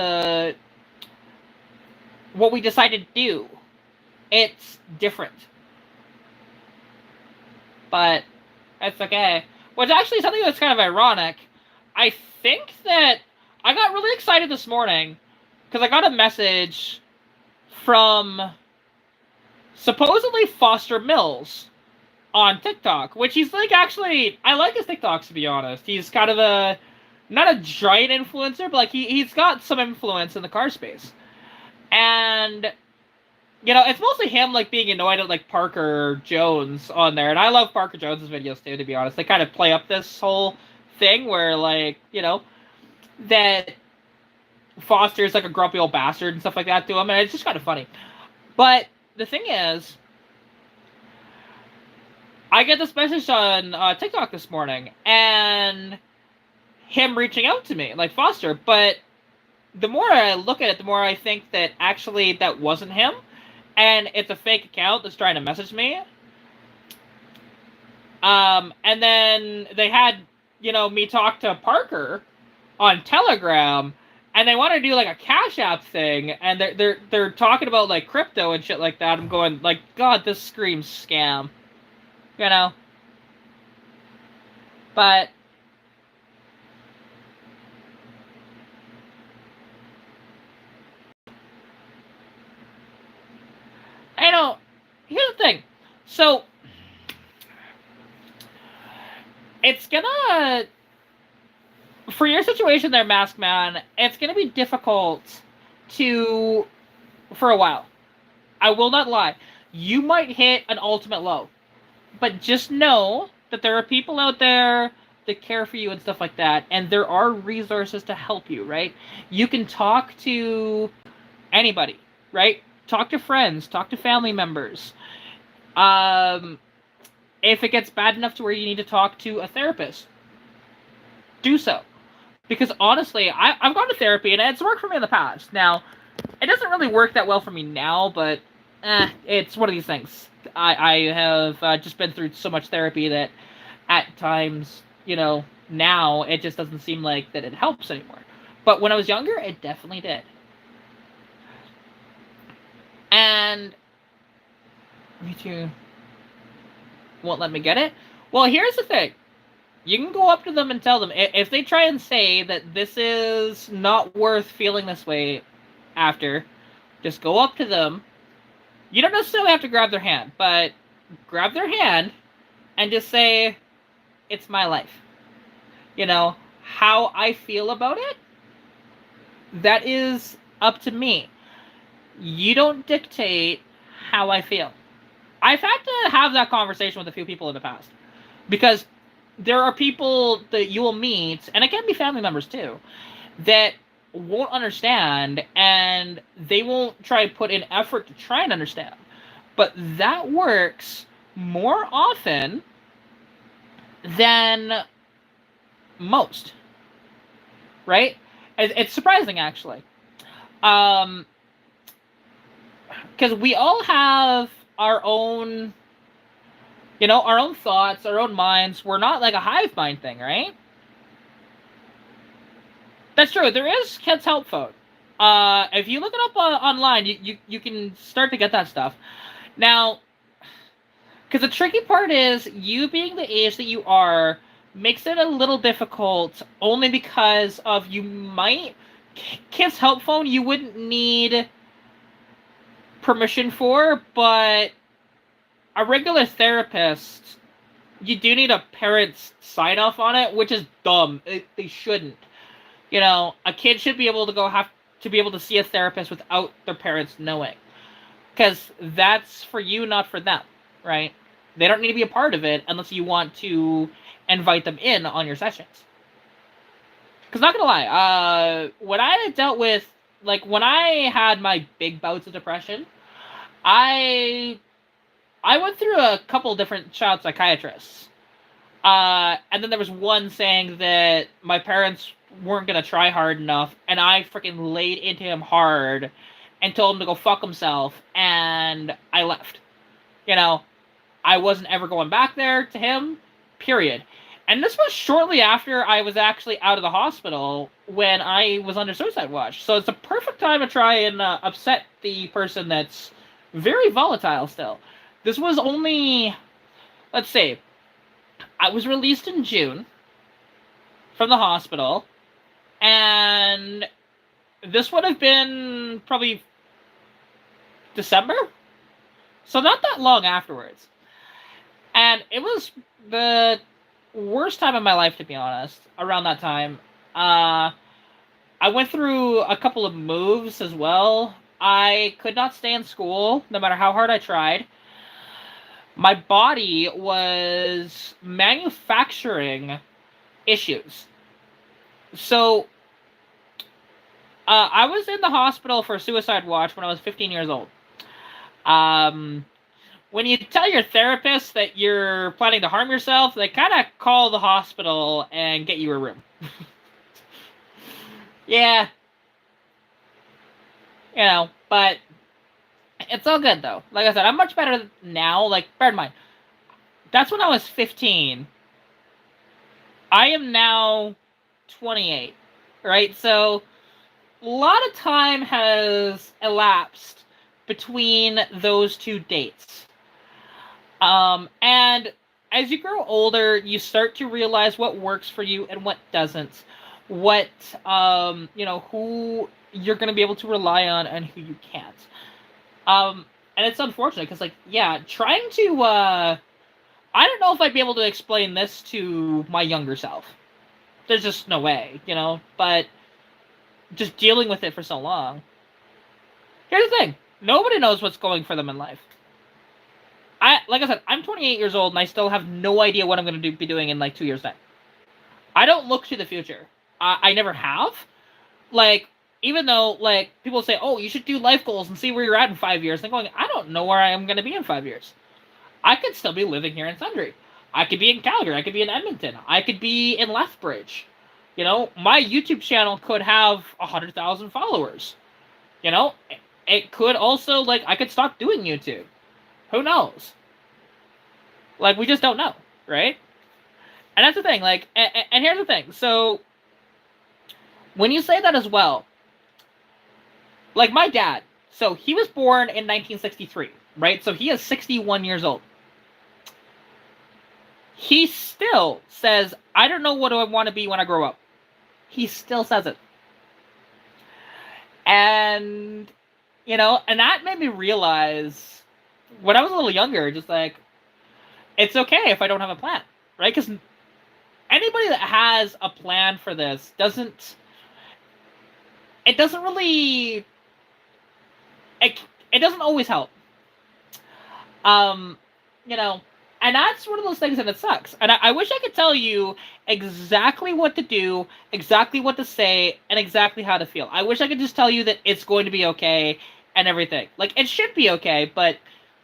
what we decide to do, it's different. But it's okay. Which actually something that's kind of ironic. I think that I got really excited this morning because I got a message from supposedly Foster Mills on TikTok, which he's actually, I like his TikToks, to be honest. He's kind of not a giant influencer, but he's got some influence in the car space. And it's mostly him being annoyed at Parker Jones on there, and I love Parker Jones's videos too, to be honest. They kind of play up this whole thing where that Foster's like a grumpy old bastard and stuff like that to him, and it's just kind of funny. But the thing is, I get this message on TikTok this morning, and him reaching out to me, like Foster, but the more I look at it, the more I think that actually that wasn't him, and it's a fake account that's trying to message me. And then they had, me talk to Parker on Telegram, and they want to do like a Cash App thing, and they're talking about like crypto and shit like that. I'm going like, God, this screams scam, you know. But I know. Here's the thing. So it's gonna, for your situation there, Mask Man, it's gonna be difficult for a while. I will not lie. You might hit an ultimate low. But just know that there are people out there that care for you and stuff like that, and there are resources to help you, right? You can talk to anybody, right? Talk to friends, talk to family members. If it gets bad enough to where you need to talk to a therapist, do so. Because honestly, I've gone to therapy, and it's worked for me in the past. Now, it doesn't really work that well for me now, but it's one of these things. I have just been through so much therapy that at times, now it just doesn't seem like that it helps anymore. But when I was younger, it definitely did. And me too won't let me get it. Well, here's the thing. You can go up to them and tell them, if they try and say that this is not worth feeling this way after, just go up to them. You don't necessarily have to grab their hand, but grab their hand and just say, it's my life. How I feel about it, that is up to me. You don't dictate how I feel. I've had to have that conversation with a few people in the past. Because there are people that you will meet, and it can be family members too, that won't understand, and they won't try to put in effort to try and understand. But that works more often than most, right? It's surprising, actually. Because we all have our own, our own thoughts, our own minds. We're not like a hive mind thing, right? That's true. There is Kids Help Phone. If you look it up online, you can start to get that stuff. Now, because the tricky part is, you being the age that you are makes it a little difficult, only because of Kids Help Phone, you wouldn't need permission for, but a regular therapist, you do need a parent's sign-off on it, which is dumb. They shouldn't. A kid should be able to see a therapist without their parents knowing. Because that's for you, not for them, right? They don't need to be a part of it unless you want to invite them in on your sessions. Because not gonna lie, when I dealt with, when I had my big bouts of depression, I went through a couple different child psychiatrists. And then there was one saying that my parents weren't gonna try hard enough, and I freaking laid into him hard and told him to go fuck himself, and I left. I wasn't ever going back there to him, period. And this was shortly after I was actually out of the hospital, when I was under suicide watch. So it's a perfect time to try and upset the person that's very volatile still. This was only, let's see, I was released in June from the hospital, and this would have been probably December? So not that long afterwards. And it was the worst time of my life, to be honest, around that time. I went through a couple of moves as well. I could not stay in school, no matter how hard I tried. My body was manufacturing issues. So I was in the hospital for suicide watch when I was 15 years old. Um, when you tell your therapist that you're planning to harm yourself, they kind of call the hospital and get you a room. Yeah, but it's all good though. Like I said, I'm much better now. Like, bear in mind, that's when I was 15. I am now 28, right? So a lot of time has elapsed between those two dates. And as you grow older, you start to realize what works for you and what doesn't. What, who you're going to be able to rely on and who you can't. And it's unfortunate because, like, yeah, trying to, I don't know if I'd be able to explain this to my younger self. There's just no way, but just dealing with it for so long. Here's the thing. Nobody knows what's going for them in life. Like I said, I'm 28 years old and I still have no idea what I'm going to be doing in like 2 years' time. I don't look to the future. I never have. Like, even though, like, people say, oh, you should do life goals and see where you're at in 5 years. I'm going, I don't know where I am going to be in 5 years. I could still be living here in Sundre. I could be in Calgary. I could be in Edmonton. I could be in Lethbridge. My YouTube channel could have 100,000 followers. It could also, like, I could stop doing YouTube. Who knows? Like, we just don't know, right? And that's the thing, like, and here's the thing. So, when you say that as well, like my dad, so he was born in 1963, right? So he is 61 years old. He still says, I don't know what I want to be when I grow up. He still says it. And, and that made me realize, when I was a little younger, just like, it's okay if I don't have a plan, right? Because anybody that has a plan for this doesn't really, it doesn't always help. And that's one of those things, and it sucks. And I wish I could tell you exactly what to do, exactly what to say, and exactly how to feel. I wish I could just tell you that it's going to be okay and everything. Like, it should be okay, but,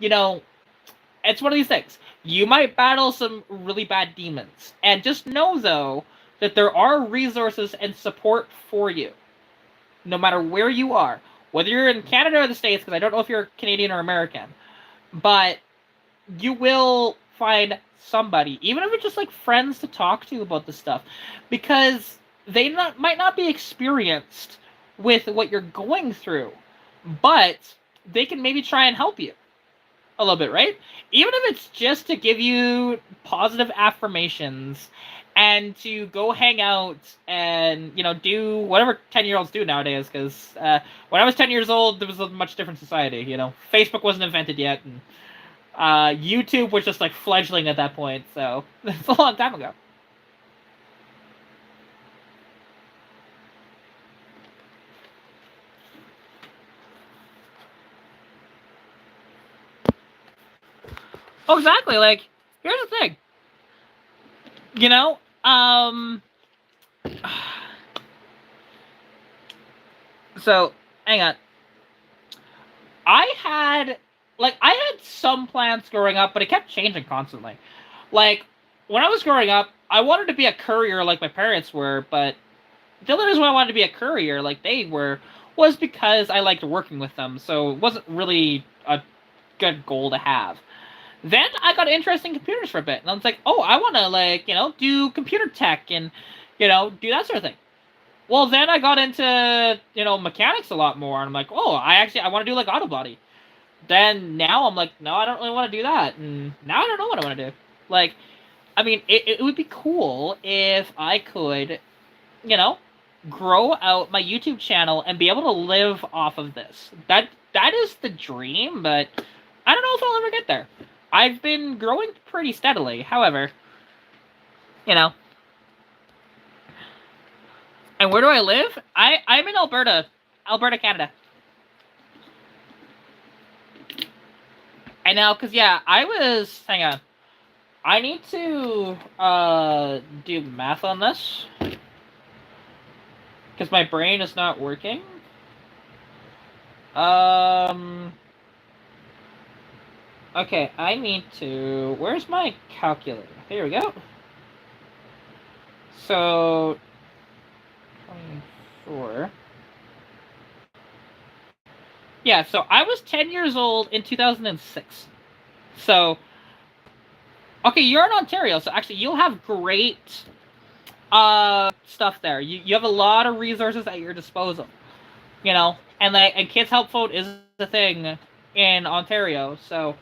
it's one of these things. You might battle some really bad demons. And just know, though, that there are resources and support for you. No matter where you are. Whether you're in Canada or the States, because I don't know if you're Canadian or American. But you will find somebody, even if it's just like friends to talk to about this stuff. Because they might not be experienced with what you're going through. But they can maybe try and help you. A little bit, right? Even if it's just to give you positive affirmations and to go hang out and, do whatever 10-year-olds do nowadays, because when I was 10 years old, there was a much different society, Facebook wasn't invented yet, and YouTube was just, like, fledgling at that point, so it's a long time ago. Oh, exactly. Like, here's the thing. So, hang on. I had some plans growing up, but it kept changing constantly. Like, when I was growing up, I wanted to be a courier like my parents were, but the only reason why I wanted to be a courier like they were was because I liked working with them, so it wasn't really a good goal to have. Then I got interested in computers for a bit, and I was like, oh, I want to, like, do computer tech and, do that sort of thing. Well, then I got into, mechanics a lot more, and I'm like, oh, I want to do, like, auto body. Then now I'm like, no, I don't really want to do that, and now I don't know what I want to do. Like, I mean, it would be cool if I could, grow out my YouTube channel and be able to live off of this. That is the dream, but I don't know if I'll ever get there. I've been growing pretty steadily, however, And where do I live? I'm in Alberta, Canada. And now, because, yeah, hang on. I need to, do math on this. Because Because my brain is not working. Okay, I need to... Where's my calculator? Here we go. So... 24... Yeah, so I was 10 years old in 2006. So... Okay, you're in Ontario, so actually you'll have great stuff there. You have a lot of resources at your disposal. You know? And Kids Help Phone is the thing in Ontario, so...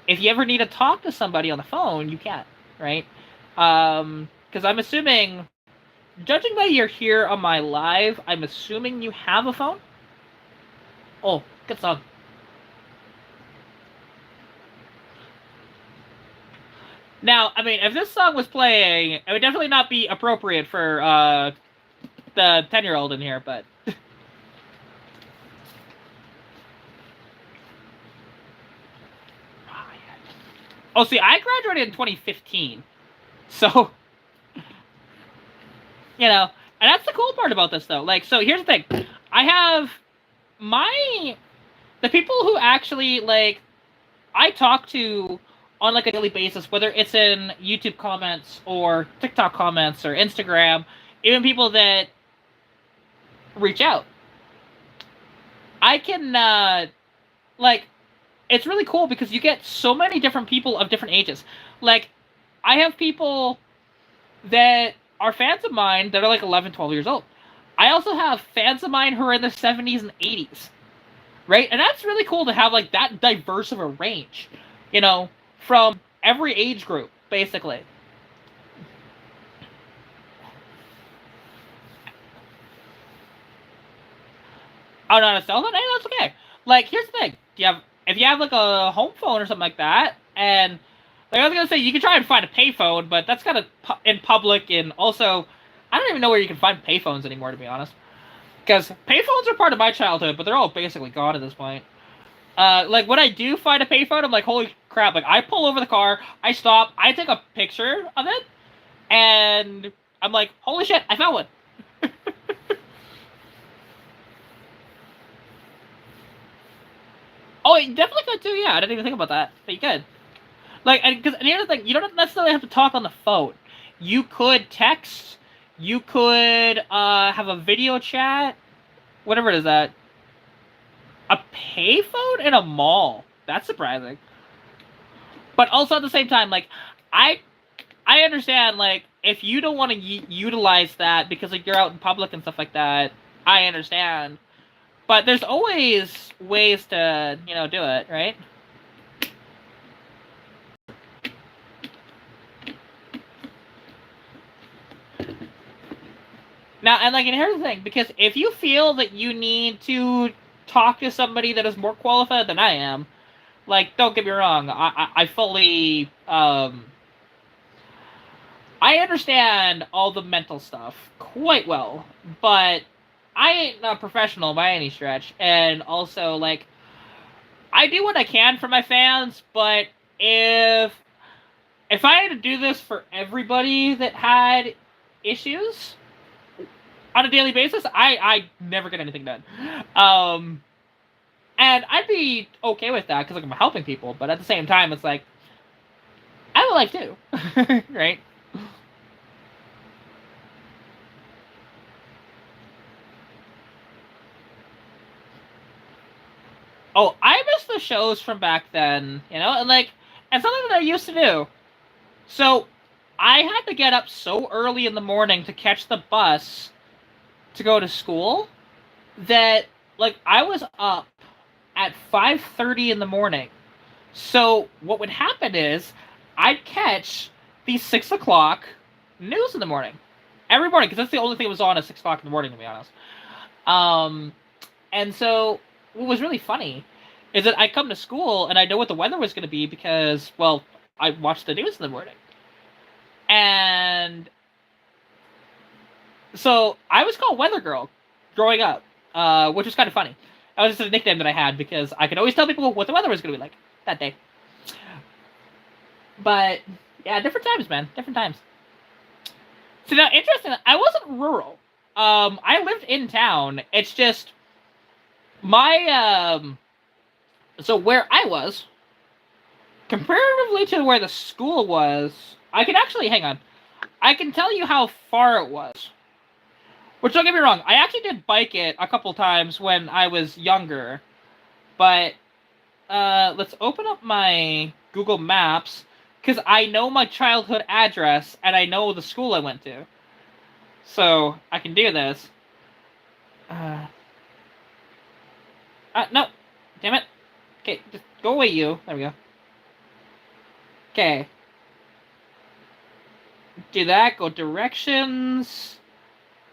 If you ever need to talk to somebody on the phone, you can, right? Because I'm assuming, judging by you're here on my live, I'm assuming you have a phone? Oh, good song. Now, I mean, if this song was playing, it would definitely not be appropriate for the 10-year-old in here, but... Oh, see, I graduated in 2015. So, you know, and that's the cool part about this, though. Like, so here's the thing. I have the people who actually, like, I talk to on, like, a daily basis, whether it's in YouTube comments or TikTok comments or Instagram, even people that reach out. I can, like, it's really cool because you get so many different people of different ages. Like, I have people that are fans of mine that are like 11, 12 years old. I also have fans of mine who are in their 70s and 80s. Right? And that's really cool to have like that diverse of a range. You know, from every age group, basically. Oh, not a cell phone? Hey, that's okay. Like, here's the thing. If you have like a home phone or something like that, and like I was gonna say, you can try and find a payphone, but that's kind of in public, and also, I don't even know where you can find payphones anymore, to be honest. Because payphones are part of my childhood, but they're all basically gone at this point. Like when I do find a payphone, I'm like, holy crap! Like I pull over the car, I stop, I take a picture of it, and I'm like, holy shit, I found one. Oh, you definitely could too. Yeah, I didn't even think about that, but you could. Like, because the other thing, you don't necessarily have to talk on the phone. You could text. You could have a video chat. Whatever it is that. A payphone in a mall. That's surprising. But also at the same time, like, I I understand, like, if you don't want to utilize that because like you're out in public and stuff like that, I understand. But there's always ways to, do it, right? Now, and here's the thing, because if you feel that you need to talk to somebody that is more qualified than I am, like, don't get me wrong, I fully, I understand all the mental stuff quite well, but I ain't a professional by any stretch, and also, like, I do what I can for my fans, but if I had to do this for everybody that had issues on a daily basis, I never get anything done. And I'd be okay with that because like I'm helping people, but at the same time, it's like I have a life too, right? Oh, I miss the shows from back then, and something that I used to do. So, I had to get up so early in the morning to catch the bus to go to school that, like, I was up at 5:30 in the morning. So, what would happen is, I'd catch the 6 o'clock news in the morning. Every morning, because that's the only thing that was on at 6 o'clock in the morning, to be honest. Um, and so, what was really funny is that I come to school and I know what the weather was going to be because, well, I watched the news in the morning. And so I was called Weather Girl growing up, which was kind of funny. That was just a nickname that I had because I could always tell people what the weather was going to be like that day. But, yeah, different times, man. Different times. So now, interesting, I wasn't rural. I lived in town. It's just my so where I was, comparatively to where the school was, I can actually hang on. I can tell you how far it was. Which, don't get me wrong, I actually did bike it a couple times when I was younger. But let's open up my Google Maps because I know my childhood address and I know the school I went to, so I can do this. Uh, no, damn it. Okay, just go away, you. There we go. Okay. Do that. Go directions,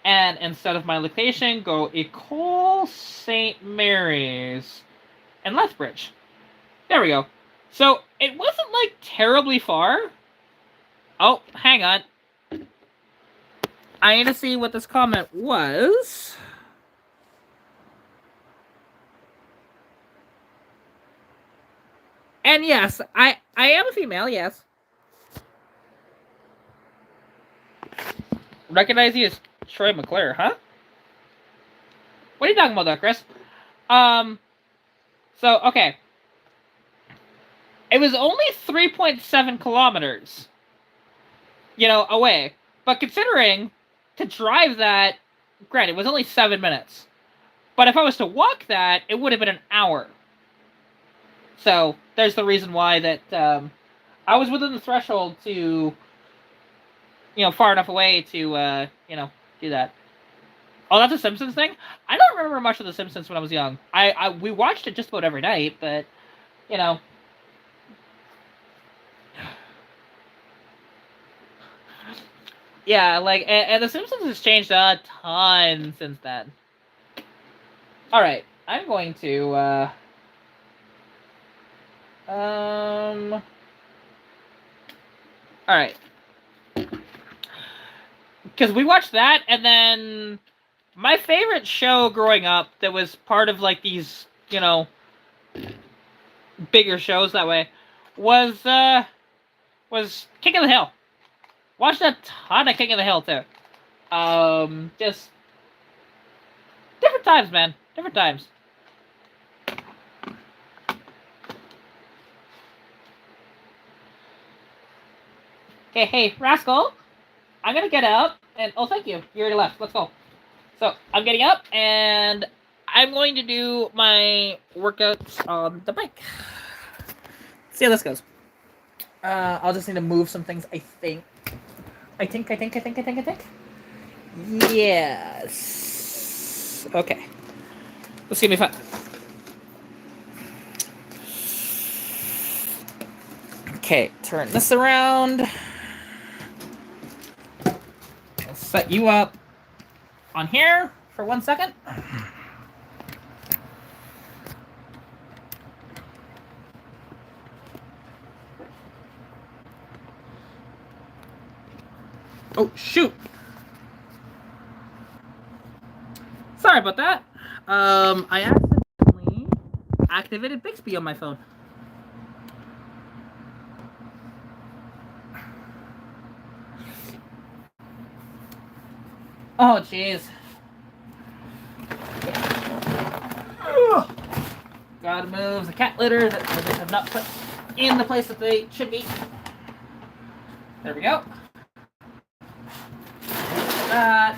and instead of my location, go Ecole St. Mary's and Lethbridge. There we go. So it wasn't like terribly far. Oh, hang on. I need to see what this comment was. And yes, I am a female, yes. Recognize you as Troy McClure, huh? What are you talking about there, Chris? So, okay. It was only 3.7 kilometers, away. But considering to drive that, granted, it was only 7 minutes. But if I was to walk that, it would have been an hour. So, there's the reason why that I was within the threshold to, far enough away to, do that. Oh, that's a Simpsons thing? I don't remember much of The Simpsons when I was young. We watched it just about every night, but, Yeah, like, and The Simpsons has changed a ton since then. Alright, I'm going to, Alright. Because we watched that, and then my favorite show growing up that was part of, like, these, bigger shows that way was King of the Hill. Watched a ton of King of the Hill, too. Just different times, man. Different times. Okay, hey, Rascal. I'm gonna get up, and oh, thank you. You already left. Let's go. So, I'm getting up, and I'm going to do my workouts on the bike. Let's see how this goes. I'll just need to move some things, I think. I think. Yes. Okay. Let's give me fun. Okay, turn this around. I'll set you up on here for 1 second. Oh, shoot. Sorry about that. I accidentally activated Bixby on my phone. Oh, jeez. Gotta move the cat litter that they have not put in the place that they should be. There we go.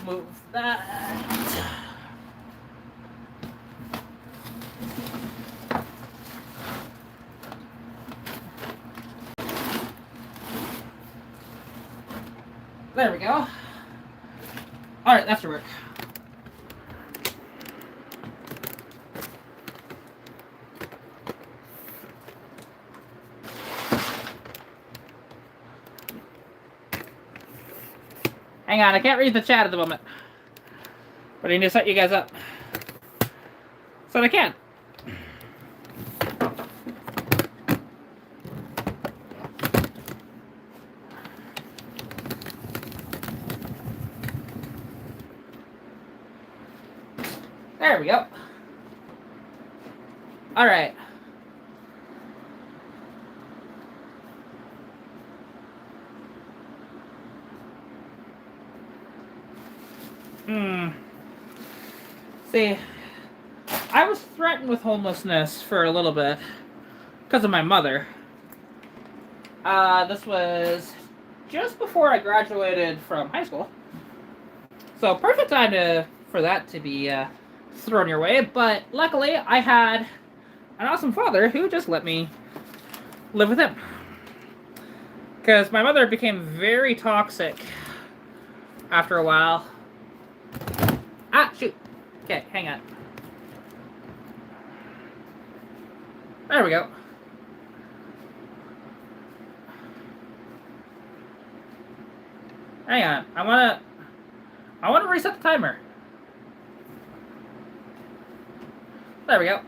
Move that. There we go. Alright, that should work. Hang on, I can't read the chat at the moment. But I need to set you guys up. So I can. There we go. Alright. Hmm. See, I was threatened with homelessness for a little bit because of my mother. This was just before I graduated from high school. So perfect time for that to be thrown your way. But luckily, I had an awesome father who just let me live with him. Because my mother became very toxic after a while. Ah, shoot. Okay, hang on. There we go. Hang on. I wanna reset the timer. There we go.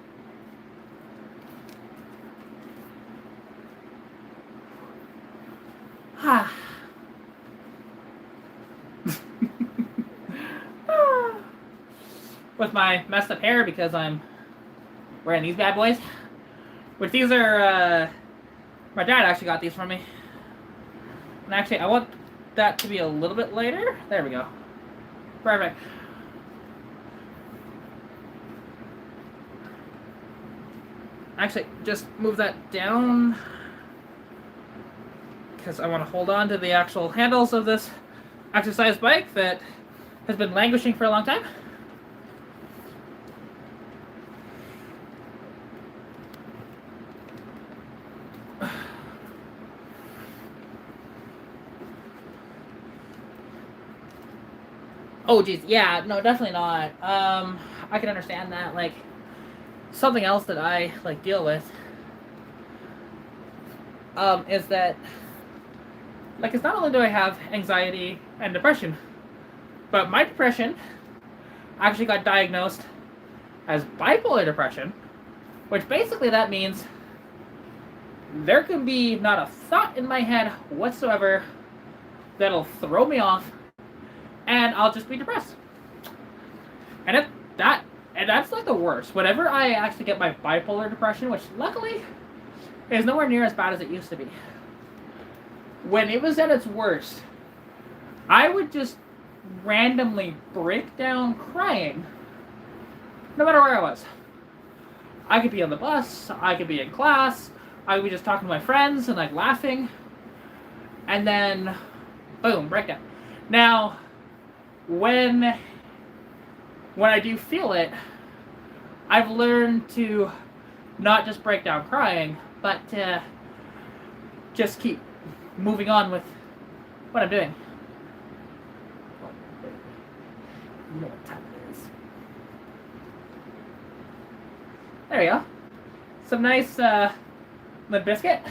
With my messed up hair because I'm wearing these bad boys. Which these are, my dad actually got these for me. And actually, I want that to be a little bit later. There we go. Perfect. Actually, just move that down. Because I want to hold on to the actual handles of this exercise bike that has been languishing for a long time. Oh, geez. Yeah, no, definitely not. I can understand that. Like, something else that I, like, deal with, is that, like, it's not only do I have anxiety and depression, but my depression actually got diagnosed as bipolar depression, which basically that means there can be not a thought in my head whatsoever that'll throw me off, and I'll just be depressed. And that's like the worst. Whenever I actually get my bipolar depression, which luckily is nowhere near as bad as it used to be. When it was at its worst, I would just randomly break down crying, no matter where I was. I could be on the bus, I could be in class, I could be just talking to my friends and like laughing, and then, boom, breakdown. Now, when I do feel it, I've learned to not just break down crying, but to just keep moving on with what I'm doing. You know what time it is. There we go. Some nice Limp Biscuit.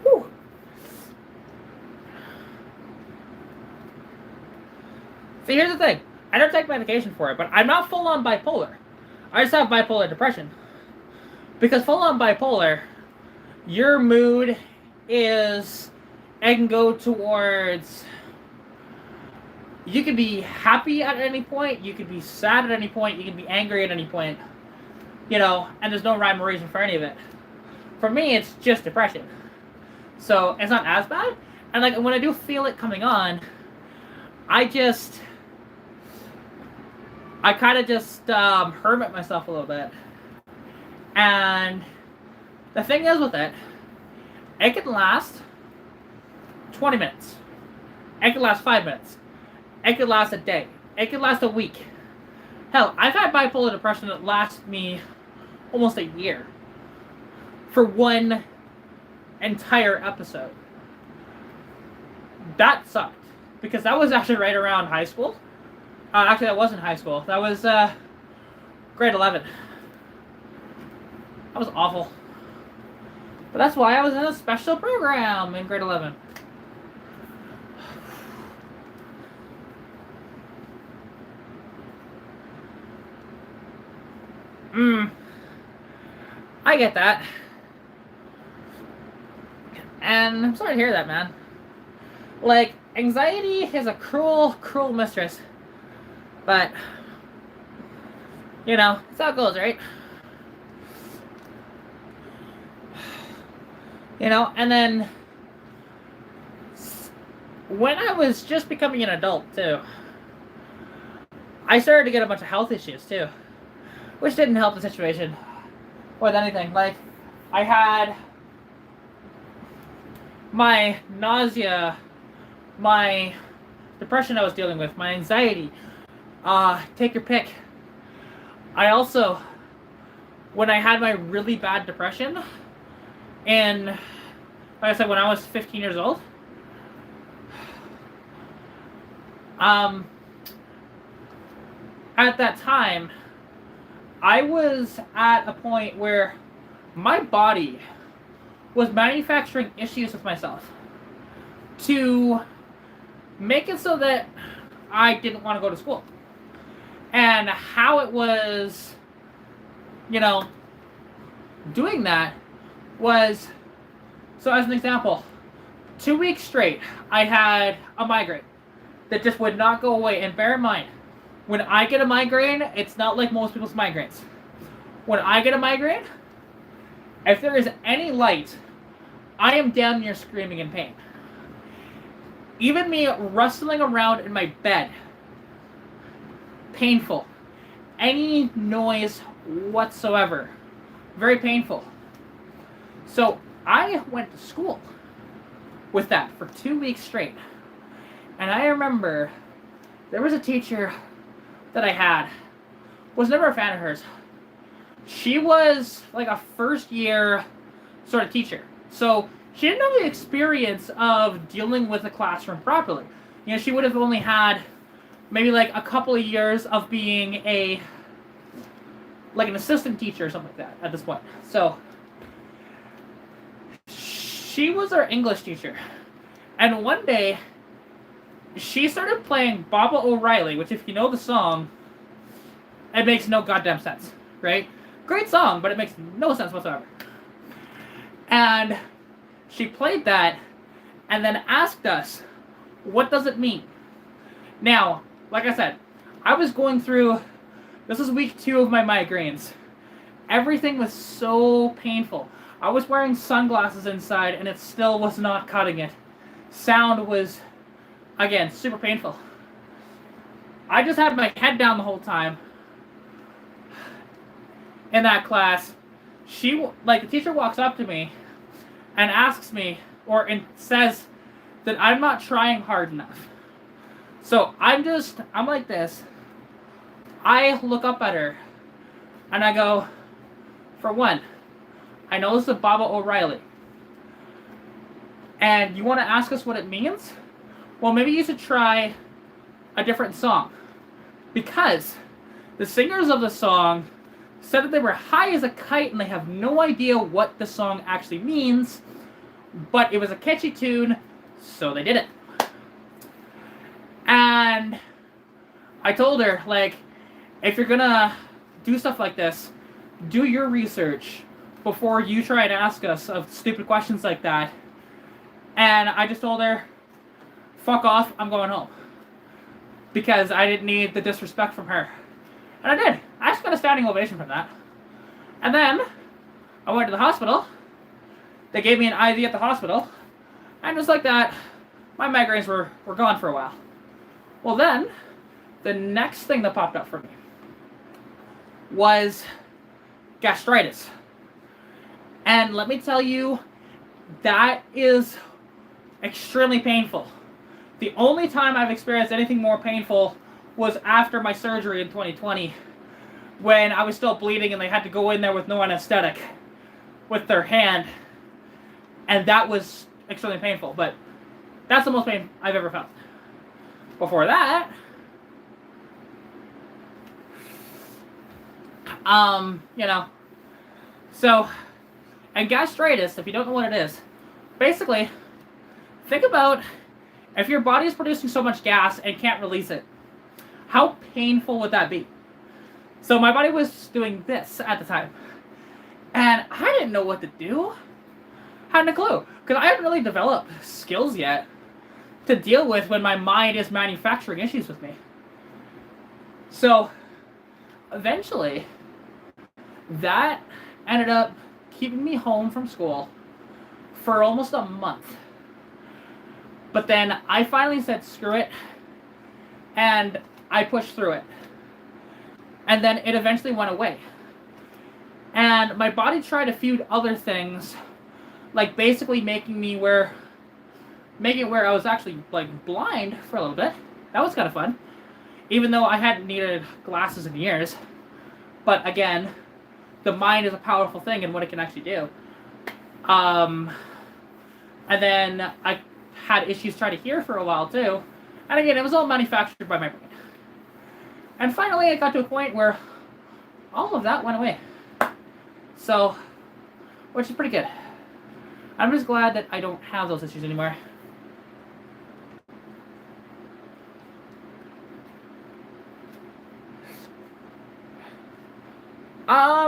Woo. See, here's the thing. I don't take medication for it, but I'm not full-on bipolar. I just have bipolar depression. Because full-on bipolar, your mood is, it can go towards, you could be happy at any point, you could be sad at any point, you can be angry at any point, you know, and there's no rhyme or reason for any of it. For me, it's just depression. So, it's not as bad, and like, when I do feel it coming on, I kind of just hermit myself a little bit. And the thing is with it, it can last 20 minutes. It can last 5 minutes. It can last a day. It can last a week. Hell, I've had bipolar depression that lasts me almost a year. For one entire episode. That sucked. Because that was actually right around high school. Actually, that wasn't high school. That was grade 11. That was awful. But that's why I was in a special program in grade 11. I get that. And I'm sorry to hear that, man. Like, anxiety is a cruel, cruel mistress. But, you know, that's how it goes, right? You know, and then when I was just becoming an adult, too, I started to get a bunch of health issues too, which didn't help the situation with anything. Like, I had my nausea, my depression I was dealing with, my anxiety. Take your pick. I also, when I had my really bad depression, and like I said, when I was 15 years old, at that time, I was at a point where my body was manufacturing issues with myself to make it so that I didn't want to go to school. And how it was, doing that was, so as an example, 2 weeks straight, I had a migraine that just would not go away. And bear in mind, when I get a migraine, it's not like most people's migraines. When I get a migraine, if there is any light, I am damn near screaming in pain. Even me rustling around in my bed, painful. Any noise whatsoever, very painful. So I went to school with that for 2 weeks straight. And I remember there was a teacher that I had, was never a fan of hers. She was like a first year sort of teacher. So she didn't have the experience of dealing with a classroom properly. She would have only had maybe like a couple of years of being like an assistant teacher or something like that at this point. So she was our English teacher. And one day, she started playing Baba O'Reilly, which if you know the song, it makes no goddamn sense, right? Great song, but it makes no sense whatsoever. And she played that and then asked us, what does it mean? Now, like I said, I was going through, this is week 2 of my migraines. Everything was so painful. I was wearing sunglasses inside and it still was not cutting it. Sound was, again, super painful. I just had my head down the whole time in that class. The teacher walks up to me and asks me, and says that I'm not trying hard enough. So I'm like this. I look up at her and I go, for one, I know this is Baba O'Reilly. And you want to ask us what it means? Well, maybe you should try a different song. Because the singers of the song said that they were high as a kite and they have no idea what the song actually means, but it was a catchy tune, so they did it. And I told her, like, if you're gonna do stuff like this, do your research before you try and ask us of stupid questions like that. And I just told her, fuck off, I'm going home. Because I didn't need the disrespect from her. And I did. I just got a standing ovation from that. And then, I went to the hospital. They gave me an IV at the hospital. And just like that, my migraines were gone for a while. Well then, the next thing that popped up for me was gastritis. And let me tell you, that is extremely painful. The only time I've experienced anything more painful was after my surgery in 2020, when I was still bleeding and they had to go in there with no anesthetic with their hand, and that was extremely painful. But that's the most pain I've ever felt. Before that, so, and gastritis, if you don't know what it is, basically, think about if your body is producing so much gas and can't release it. How painful would that be? So my body was doing this at the time. And I didn't know what to do. Hadn't a clue. Because I hadn't really developed skills yet to deal with when my mind is manufacturing issues with me. So, eventually, that ended up keeping me home from school for almost a month. But then I finally said, screw it, and I pushed through it. And then it eventually went away. And my body tried a few other things, like basically making it where I was actually like blind for a little bit. That was kind of fun, even though I hadn't needed glasses in years. But again, the mind is a powerful thing and what it can actually do. And then I had issues trying to hear for a while too. And again, it was all manufactured by my brain. And finally, I got to a point where all of that went away. So, which is pretty good. I'm just glad that I don't have those issues anymore.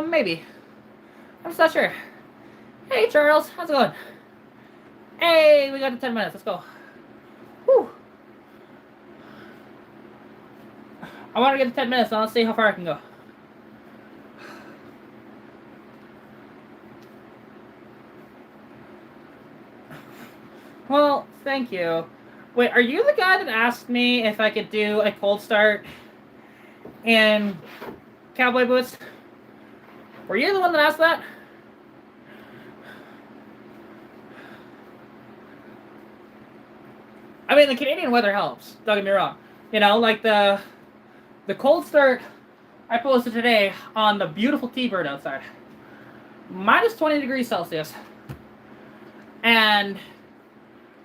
Maybe. I'm just not sure. Hey, Charles, how's it going? Hey, we got to 10 minutes. Let's go. Whew. I want to get to 10 minutes, and let's see how far I can go. Well, thank you. Wait, are you the guy that asked me if I could do a cold start in cowboy boots? Were you the one that asked that? I mean, the Canadian weather helps. Don't get me wrong. You know, like the cold start I posted today on the beautiful T-bird outside. Minus 20 degrees Celsius. And,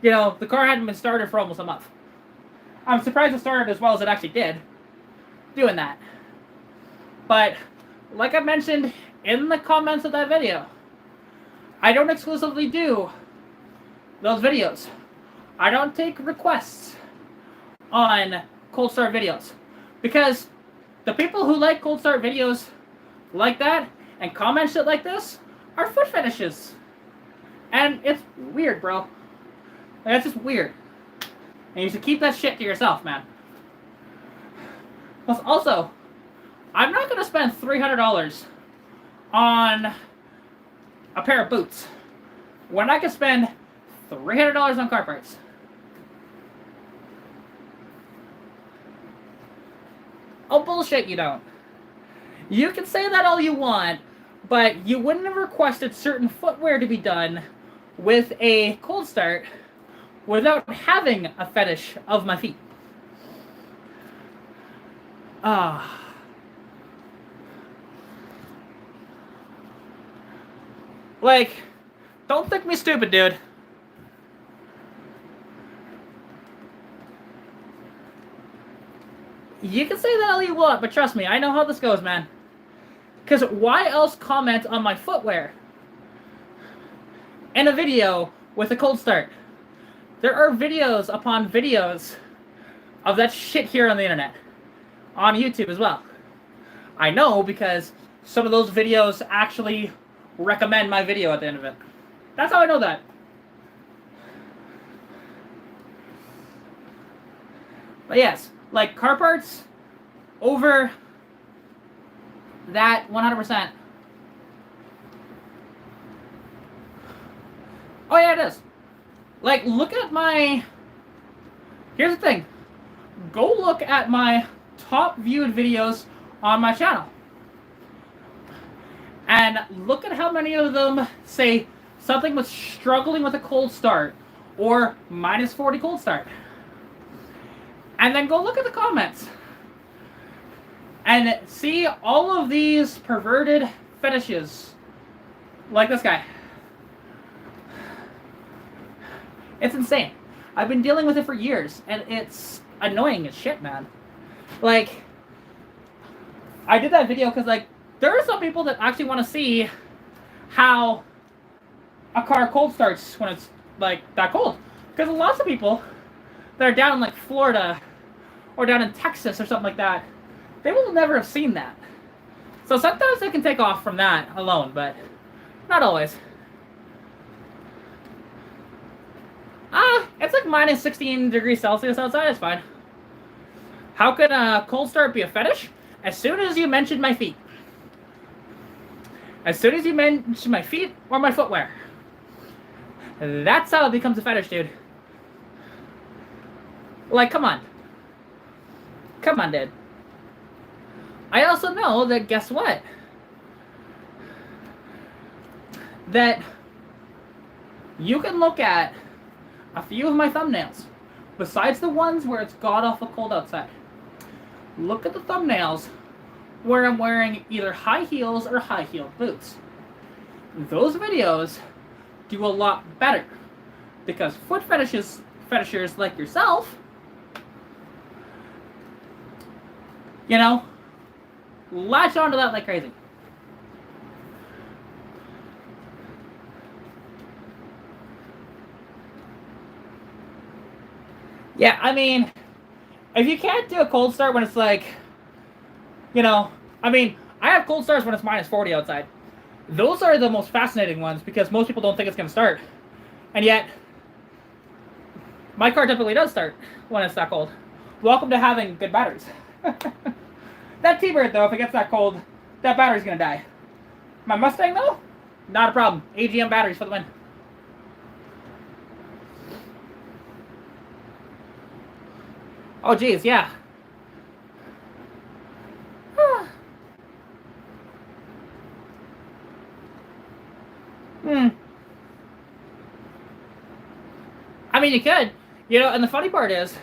you know, the car hadn't been started for almost a month. I'm surprised it started as well as it actually did doing that. But, like I mentioned in the comments of that video, I don't exclusively do those videos. I don't take requests on cold start videos. Because the people who like cold start videos like that and comment shit like this are foot fetishes. And it's weird, bro. That's just weird. And you should keep that shit to yourself, man. Plus, also, I'm not going to spend $300 on a pair of boots when I can spend $300 on car parts. Oh, bullshit, you don't. You can say that all you want, but you wouldn't have requested certain footwear to be done with a cold start without having a fetish of my feet. Like, don't think me stupid, dude. You can say that all you want, but trust me, I know how this goes, man. Because why else comment on my footwear in a video with a cold start? There are videos upon videos of that shit here on the internet. On YouTube as well. I know because some of those videos actually recommend my video at the end of it. That's how I know that. But yes, like car parts over that 100%. Oh yeah, it is. Like, look at my... Here's the thing. Go look at my top viewed videos on my channel. And look at how many of them say something was struggling with a cold start or minus 40 cold start. And then go look at the comments. And see all of these perverted fetishes. Like this guy. It's insane. I've been dealing with it for years, and it's annoying as shit, man. Like, I did that video because, like, there are some people that actually want to see how a car cold starts when it's, like, that cold. Because lots of people that are down in, like, Florida or down in Texas or something like that, they will never have seen that. So sometimes they can take off from that alone, but not always. It's like minus 16 degrees Celsius outside, it's fine. How can a cold start be a fetish? As soon as you mention my feet. As soon as you mention my feet or my footwear. That's how it becomes a fetish, dude. Like, come on. Come on, dude. I also know that, guess what? That you can look at a few of my thumbnails, besides the ones where it's god-awful cold outside. Look at the thumbnails where I'm wearing either high heels or high-heeled boots. Those videos do a lot better because foot fetishers like yourself, you know, latch onto that like crazy. Yeah, I mean, if you can't do a cold start when it's like, you know, I mean, I have cold starts when it's minus 40 outside. Those are the most fascinating ones because most people don't think it's going to start. And yet, my car typically does start when it's that cold. Welcome to having good batteries. That T-Bird, though, if it gets that cold, that battery's going to die. My Mustang, though, not a problem. AGM batteries for the win. Oh, geez, yeah. I mean, you could. You know, and the funny part is,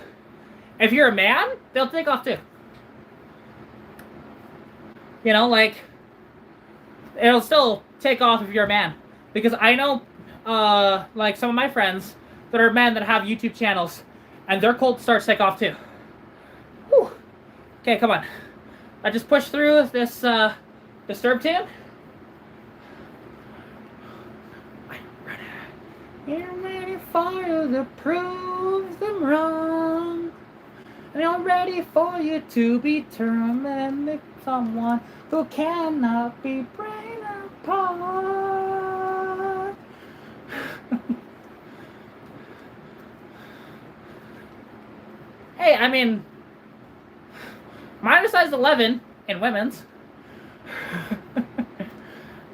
if you're a man, they'll take off too. You know, like, it'll still take off if you're a man. Because I know, like, some of my friends that are men that have YouTube channels, and their cold starts take off too. Whew. Okay, come on. I just pushed through this, disturb tune. You're ready for you to prove them wrong. And I'm ready for you to be determined with someone who cannot be broken apart. Hey, I mean, mine is size 11 in women's.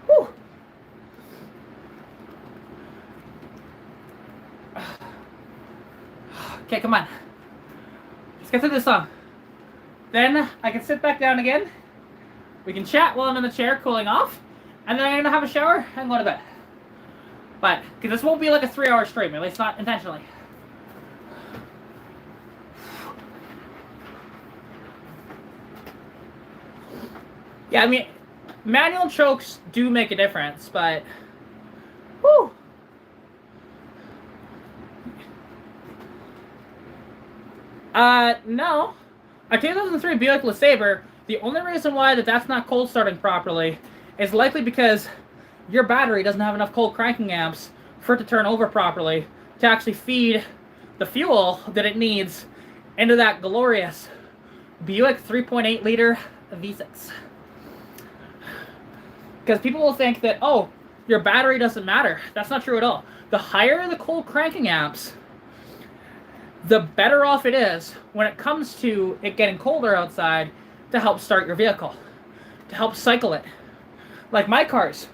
Whew. Okay, come on. Let's get through this song. Then I can sit back down again. We can chat while I'm in the chair cooling off. And then I'm going to have a shower and go to bed. But, because this won't be like a 3-hour stream, at least not intentionally. Yeah, I mean, manual chokes do make a difference, but... Whew! No. A 2003 Buick LeSabre, the only reason why that's not cold starting properly is likely because your battery doesn't have enough cold cranking amps for it to turn over properly to actually feed the fuel that it needs into that glorious Buick 3.8 liter V6. Because people will think that, oh, your battery doesn't matter. That's not true at all. The higher the cold cranking amps, the better off it is when it comes to it getting colder outside to help start your vehicle, to help cycle it. Like my cars,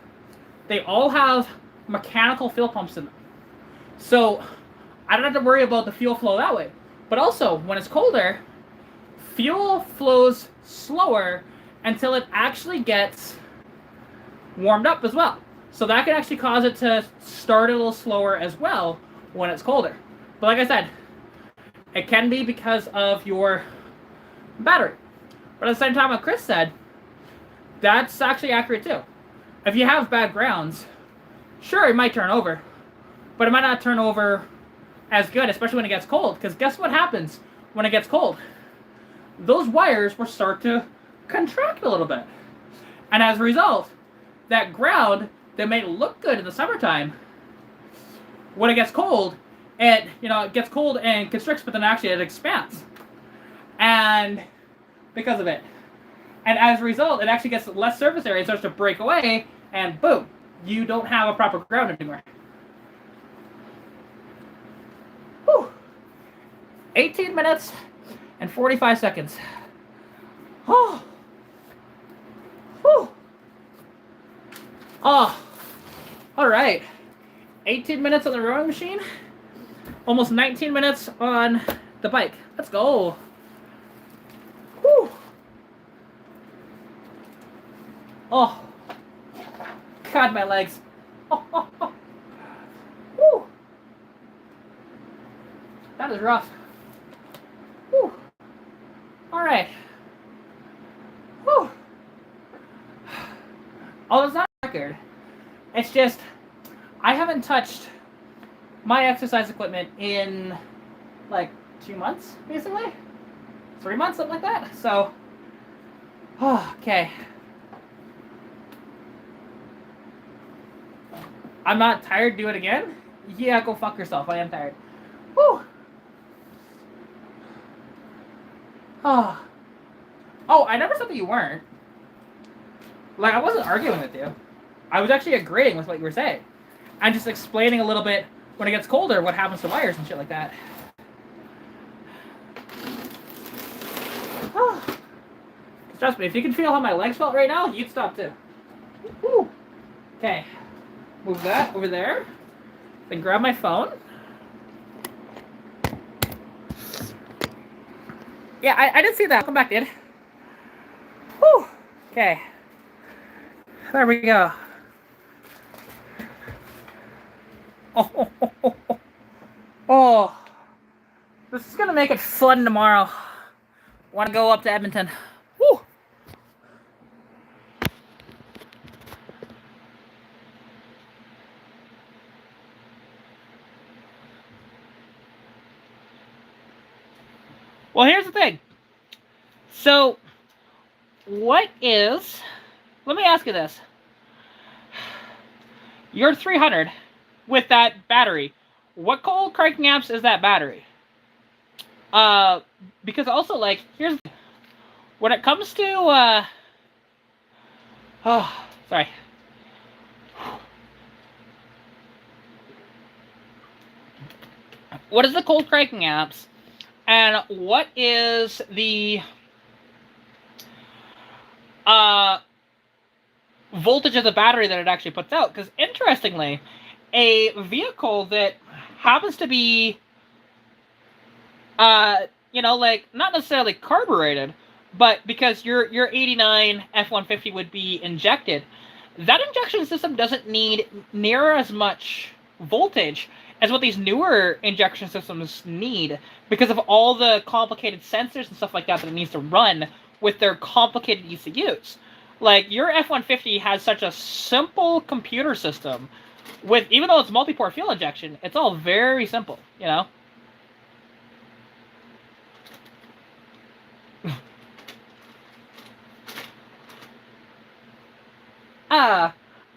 they all have mechanical fuel pumps in them. So I don't have to worry about the fuel flow that way. But also, when it's colder, fuel flows slower until it actually gets warmed up as well. So that can actually cause it to start a little slower as well when it's colder. But like I said, it can be because of your battery. But at the same time, what Chris said, that's actually accurate too. If you have bad grounds, sure, it might turn over. But it might not turn over as good, especially when it gets cold. Because guess what happens when it gets cold? Those wires will start to contract a little bit. And as a result, that ground that may look good in the summertime, when it gets cold, it gets cold and constricts, but then actually it expands. And because of it. And as a result, it actually gets less surface area, it starts to break away, and boom, you don't have a proper ground anymore. Whew. 18 minutes and 45 seconds. Oh. Whew. Oh. All right. 18 minutes on the rowing machine. Almost 19 minutes on the bike. Let's go. Whew. Oh, God, my legs. Woo. That is rough. Woo. All right. Woo. Oh, it's not a record. It's just I haven't touched my exercise equipment in like 2 months, basically. 3 months, something like that. So, okay. I'm not tired. Do it again? Yeah, go fuck yourself. I am tired. Whew. Oh. Oh, I never said that you weren't. Like, I wasn't arguing with you. I was actually agreeing with what you were saying. I'm just explaining a little bit when it gets colder what happens to wires and shit like that. Oh. Trust me, if you can feel how my legs felt right now, you'd stop too. Woo. Okay. Move that over there. Then grab my phone. Yeah, I did see that. Come back, dude. Whew. Okay. There we go. Oh. This is gonna make it fun tomorrow. Want to go up to Edmonton. Woo. Well, here's the thing. So, what is... Let me ask you this. Your 300 with that battery. What cold cranking amps is that battery? Because also, like, here's... When it comes to, oh, sorry. What is the cold cranking amps? And what is the voltage of the battery that it actually puts out? Because interestingly, a vehicle that happens to be, you know, like, not necessarily carbureted, but because your 89 F-150 would be injected, that injection system doesn't need near as much voltage as what these newer injection systems need because of all the complicated sensors and stuff like that it needs to run with their complicated ECUs. Like, your F-150 has such a simple computer system with, even though it's multi-port fuel injection, it's all very simple, you know?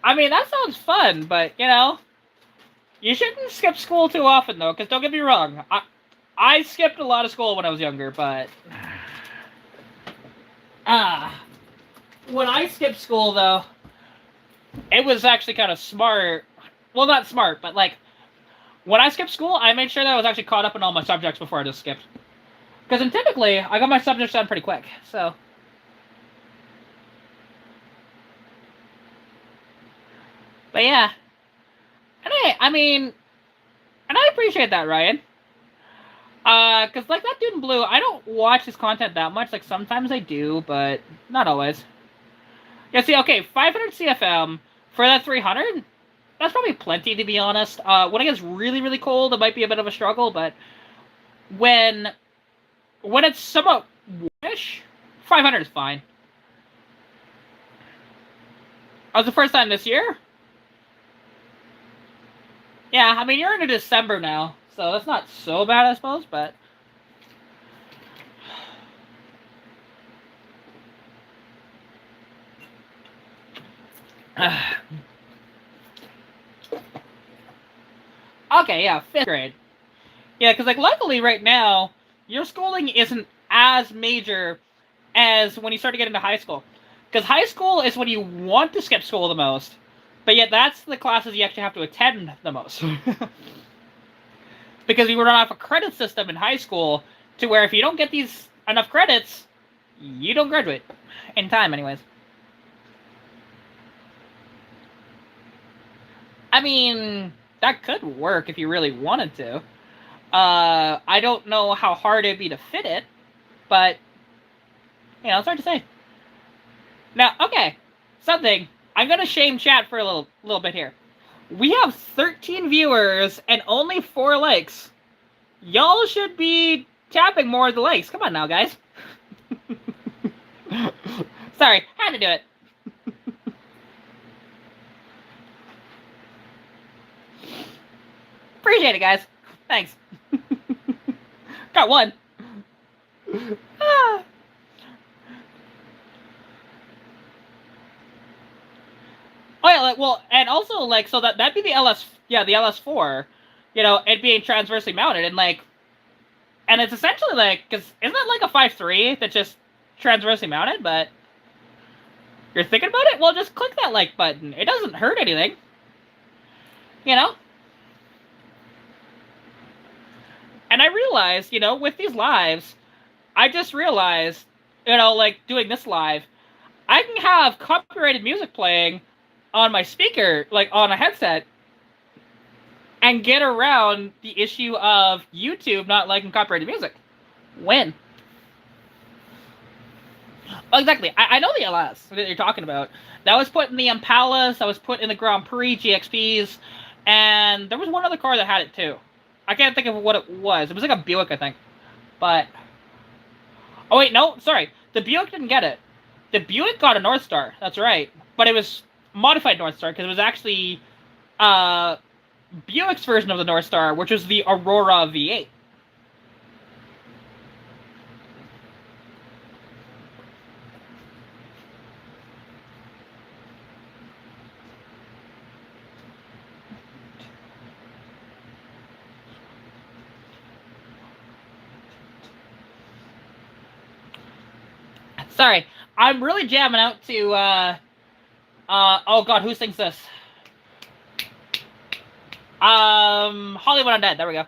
I mean, that sounds fun, but, you know, you shouldn't skip school too often, though, because don't get me wrong, I skipped a lot of school when I was younger, but... when I skipped school, though, it was actually kind of smart. Well, not smart, but, like, when I skipped school, I made sure that I was actually caught up in all my subjects before I just skipped. Because typically, I got my subjects done pretty quick, so... But yeah. And I mean... And I appreciate that, Ryan. Because, like, that dude in blue, I don't watch his content that much. Like, sometimes I do, but not always. Yeah, see, okay, 500 CFM for that 300? That's probably plenty, to be honest. When it gets really, really cold, it might be a bit of a struggle, but when it's somewhat warmish, 500 is fine. That was the first time this year? Yeah, I mean, you're into December now, so that's not so bad, I suppose, but... Okay, yeah, 5th grade. Yeah, because, like, luckily right now, your schooling isn't as major as when you start to get into high school. Because high school is when you want to skip school the most, but yet that's the classes you actually have to attend the most. Because we were not off a credit system in high school to where if you don't get these enough credits, you don't graduate. In time, anyways. I mean, that could work if you really wanted to. I don't know how hard it'd be to fit it, but, you know, it's hard to say. Now, okay, something. I'm gonna shame chat for a little bit here. We have 13 viewers and only 4 likes. Y'all should be tapping more of the likes. Come on now, guys. Sorry, had to do it. Appreciate it, guys. Thanks. Got one. Ah. Oh yeah, like, well, and also like so that'd be the the LS4, it being transversely mounted and it's essentially like because isn't it like a 5.3 that's just transversely mounted? But you're thinking about it? Well, just click that like button. It doesn't hurt anything, you know. And I realized, with these lives, I just realized, like doing this live, I can have copyrighted music playing on my speaker, like on a headset, and get around the issue of YouTube not liking copyrighted music. Win. Well, exactly. I know the LS that you're talking about. That was put in the Impalas, that was put in the Grand Prix GXPs, and there was one other car that had it too. I can't think of what it was. It was like a Buick, I think. But... oh, wait, no, sorry. The Buick didn't get it. The Buick got a North Star, that's right. But it was modified North Star, because it was actually Buick's version of the North Star, which was the Aurora V8. Sorry, I'm really jamming out to, oh god, who sings this? Hollywood Undead, there we go.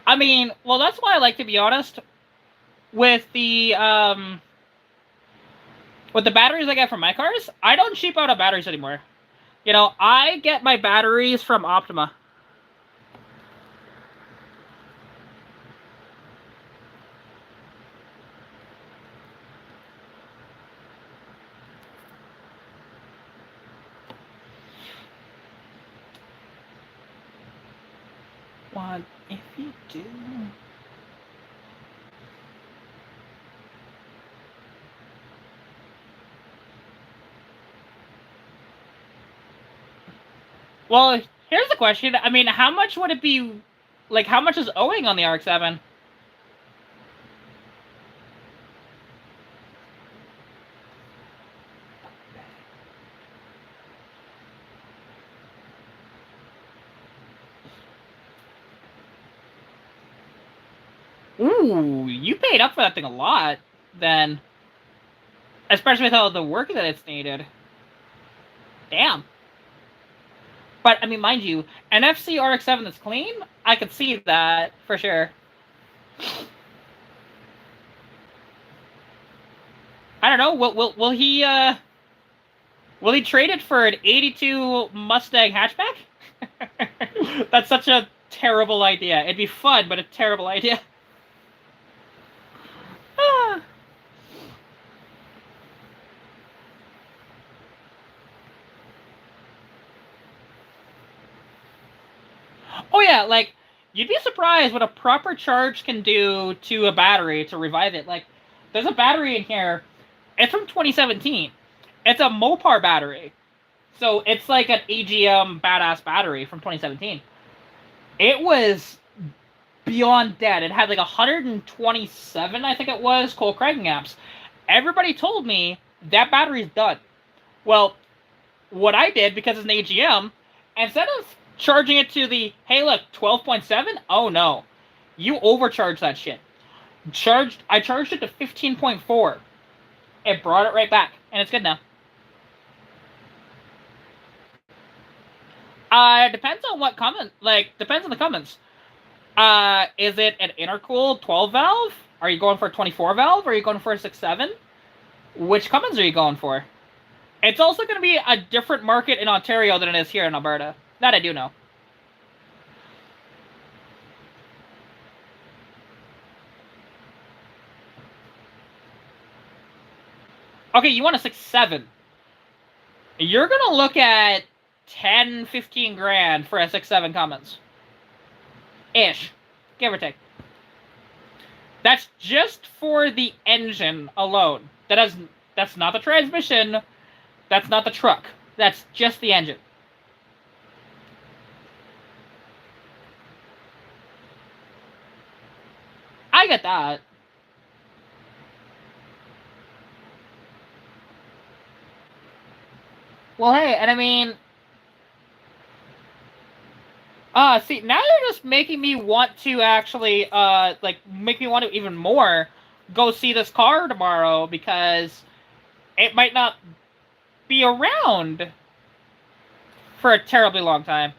I mean, well, that's why I like, to be honest, with the batteries I get from my cars, I don't cheap out on batteries anymore. I get my batteries from Optima. What if you do? Well, here's the question. I mean, how much would it be, like, how much is owing on the RX-7? Ooh, you paid up for that thing a lot, then. Especially with all the work that it's needed. Damn. But, I mean, mind you, an FC RX-7 that's clean, I could see that, for sure. I don't know, will he trade it for an 82 Mustang hatchback? That's such a terrible idea. It'd be fun, but a terrible idea. Oh yeah, like, you'd be surprised what a proper charge can do to a battery to revive it. Like, there's a battery in here. It's from 2017. It's a Mopar battery. So it's like an AGM badass battery from 2017. It was beyond dead. It had like 127, I think it was, cold cranking amps. Everybody told me that battery's done. Well, what I did, because it's an AGM, instead of charging it to the, hey look, 12.7? Oh no. You overcharged that shit. I charged it to 15.4. It brought it right back, and it's good now. Depends on what comment, depends on the Cummins. Is it an intercooled 12 valve? Are you going for a 24 valve, or are you going for a 6.7? Which Cummins are you going for? It's also going to be a different market in Ontario than it is here in Alberta. That I do know. Okay, you want a 6.7. You're going to look at 10, 15 grand for a 6.7 Cummins. Ish. Give or take. That's just for the engine alone. That's not the transmission. That's not the truck. That's just the engine. I get that. Well, hey, and I mean, see, now you're just making me want to actually, like, make me want to even more go see this car tomorrow because it might not be around for a terribly long time.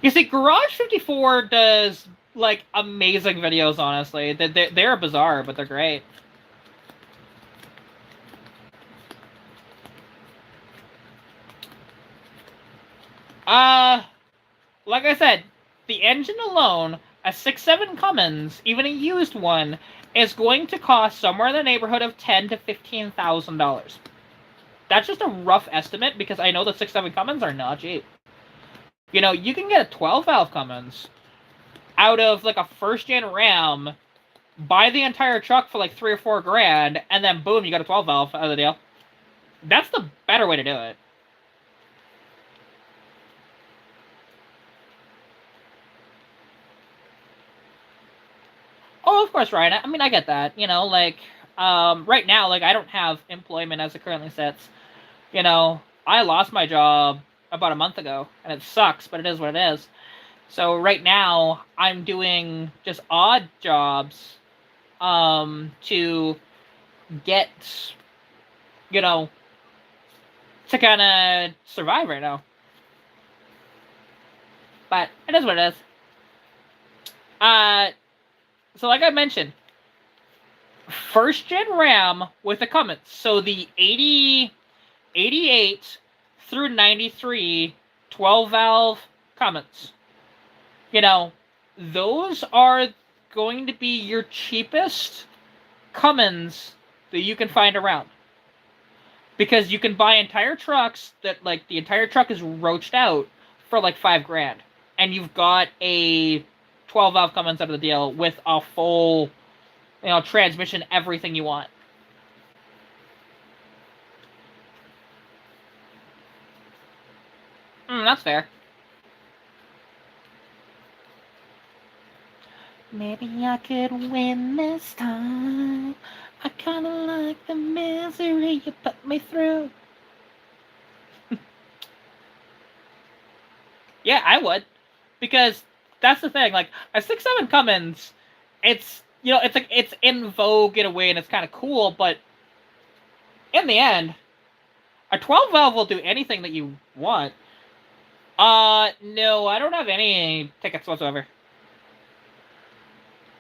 You see, Garage 54 does, like, amazing videos, honestly. They're bizarre, but they're great. Like I said, the engine alone, a 6.7 Cummins, even a used one, is going to cost somewhere in the neighborhood of $10,000 to $15,000. That's just a rough estimate because I know the 6.7 Cummins are not cheap. You know, you can get a 12-valve Cummins out of like a first-gen Ram, buy the entire truck for like 3 or 4 grand, and then boom, you got a 12-valve out of the deal. That's the better way to do it. Oh, of course, Ryan. I mean, I get that. You know, like, right now, like, I don't have employment as it currently sits. You know, I lost my job about a month ago, and it sucks, but it is what it is. So right now, I'm doing just odd jobs, to get, you know, to kind of survive right now. But it is what it is. So like I mentioned, first gen Ram with a Cummins. So the 88 through 93 12-valve Cummins. You know, those are going to be your cheapest Cummins that you can find around. Because you can buy entire trucks that, like, the entire truck is roached out for like 5 grand. And you've got a 12-valve Cummins out of the deal with a full, you know, transmission, everything you want. That's fair. Maybe I could win this time. I kinda like the misery you put me through. Yeah, I would. Because that's the thing, like, a 6.7 Cummins, it's, you know, it's like, it's in vogue in a way and it's kind of cool, but in the end, a 12-valve will do anything that you want. No, I don't have any tickets whatsoever.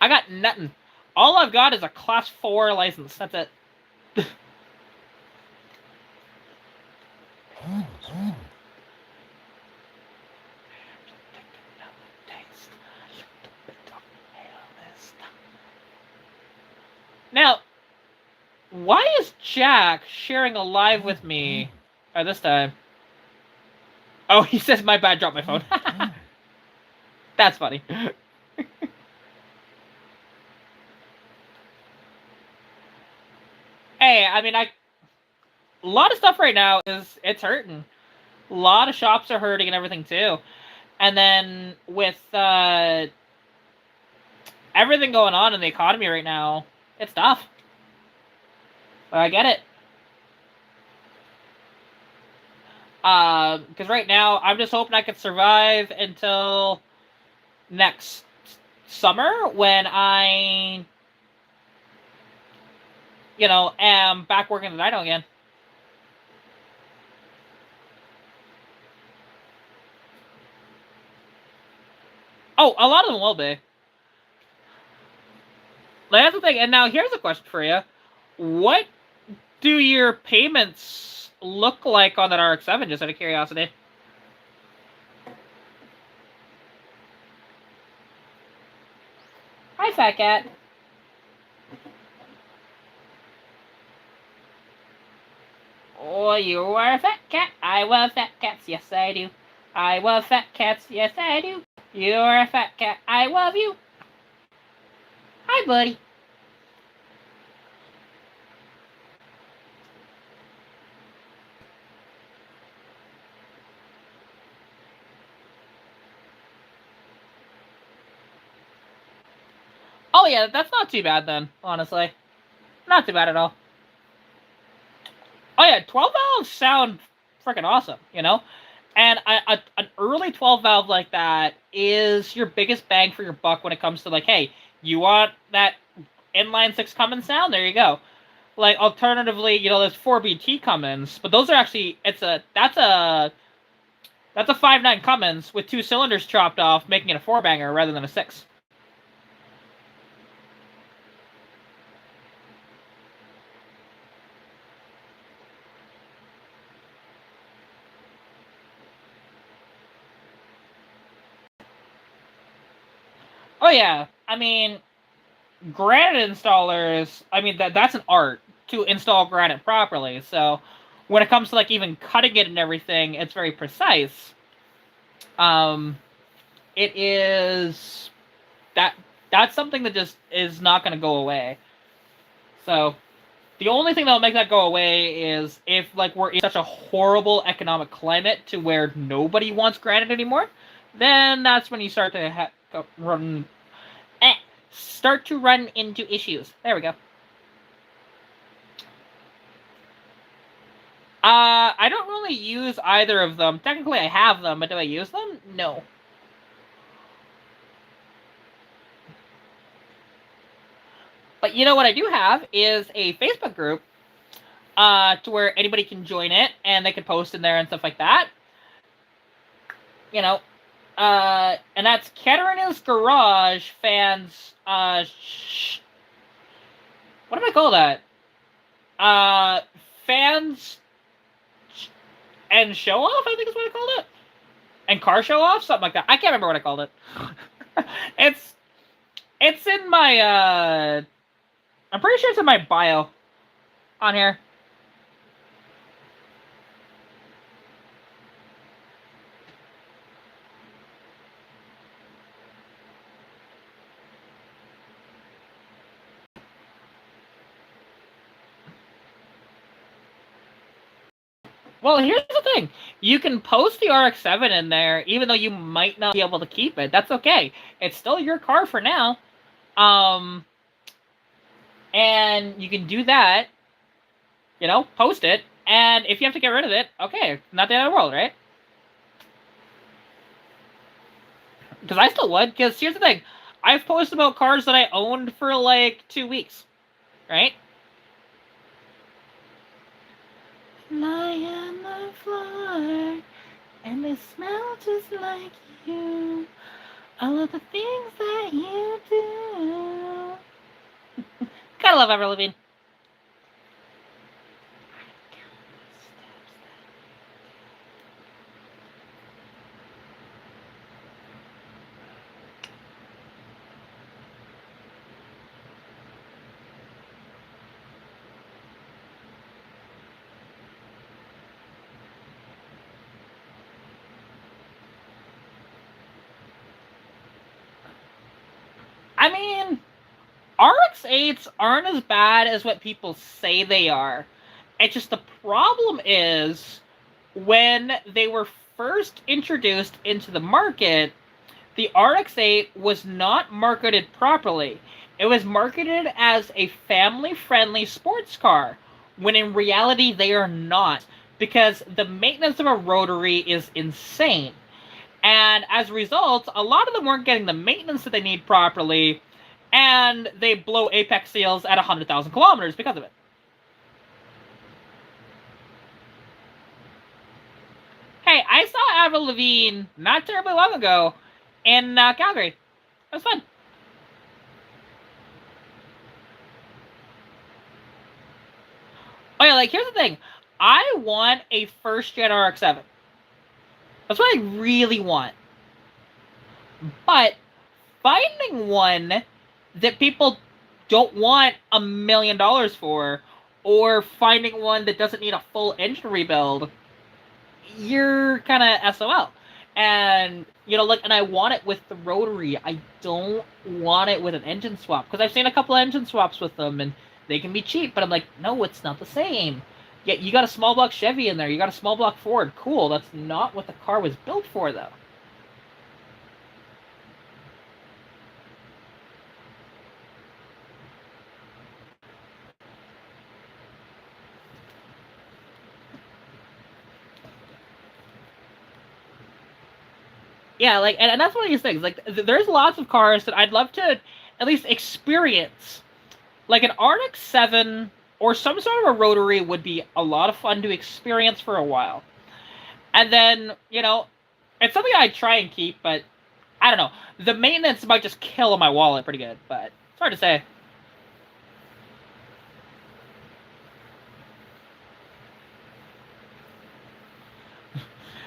I got nothing. All I've got is a Class 4 license. That's it. Now, why is Jack sharing a live with me at this time? Oh, he says, my bad, drop my phone. That's funny. Hey, I mean, a lot of stuff right now it's hurting. A lot of shops are hurting and everything too. And then with everything going on in the economy right now, it's tough. But I get it. Because right now, I'm just hoping I can survive until next summer when I, you know, am back working the dyno again. Oh, a lot of them will be. That's the thing. And now here's a question for you. What do your payments look like on that RX-7, just out of curiosity? Hi, fat cat. Oh, you are a fat cat. I love fat cats. Yes, I do. I love fat cats. Yes, I do. You're a fat cat. I love you. Hi, buddy. Oh, yeah, that's not too bad then, honestly. Not too bad at all. Oh, yeah, 12 valves sound freaking awesome, you know? And an early 12 valve like that is your biggest bang for your buck when it comes to, like, hey, you want that inline 6 Cummins sound? There you go. Like, alternatively, you know, there's 4BT Cummins, but those are actually, that's a 5.9 Cummins with 2 cylinders chopped off, making it a 4-banger rather than a 6. Oh yeah, I mean, granite installers, I mean, that's an art to install granite properly, so when it comes to, like, even cutting it and everything, it's very precise. It is... that's something that just is not going to go away. So, the only thing that'll make that go away is if, like, we're in such a horrible economic climate to where nobody wants granite anymore, then that's when you start to start to run into issues. There we go. I don't really use either of them. Technically, I have them, but do I use them? No. But you know what I do have is a Facebook group, to where anybody can join it, and they can post in there and stuff like that. You know, and that's Katarina's Garage Fans, what do I call that? Fans and Show Off, I think is what I called it. And Car Show Off? Something like that. I can't remember what I called it. It's in my, I'm pretty sure it's in my bio on here. Well, here's the thing. You can post the RX-7 in there, even though you might not be able to keep it. That's okay. It's still your car for now. And you can do that, you know, post it, and if you have to get rid of it, okay, not the end of the world, right? Because I still would, because here's the thing. I've posted about cars that I owned for, like, 2 weeks, right? Lie on the floor, and they smell just like you. All of the things that you do. Gotta love Avril Lavigne. I mean, RX-8s aren't as bad as what people say they are. It's just the problem is, when they were first introduced into the market, the RX-8 was not marketed properly. It was marketed as a family-friendly sports car, when in reality they are not, because the maintenance of a rotary is insane. And as a result, a lot of them weren't getting the maintenance that they need properly, and they blow apex seals at 100,000 kilometers because of it. Hey, I saw Avril Lavigne not terribly long ago, in Calgary. It was fun. Oh yeah, like here's the thing. I want a first gen RX-7. That's what I really want. But finding one that people don't want $1 million for, or finding one that doesn't need a full engine rebuild, you're kind of SOL. And like, and I want it with the rotary. I don't want it with an engine swap because I've seen a couple of engine swaps with them, and they can be cheap. But I'm like, no, it's not the same. Yeah, you got a small block Chevy in there. You got a small block Ford. Cool. That's not what the car was built for, though. Yeah, like, and that's one of these things. Like, there's lots of cars that I'd love to at least experience. Like an RX-7 or some sort of a rotary would be a lot of fun to experience for a while. And then, it's something I try and keep, but I don't know. The maintenance might just kill my wallet pretty good, but it's hard to say.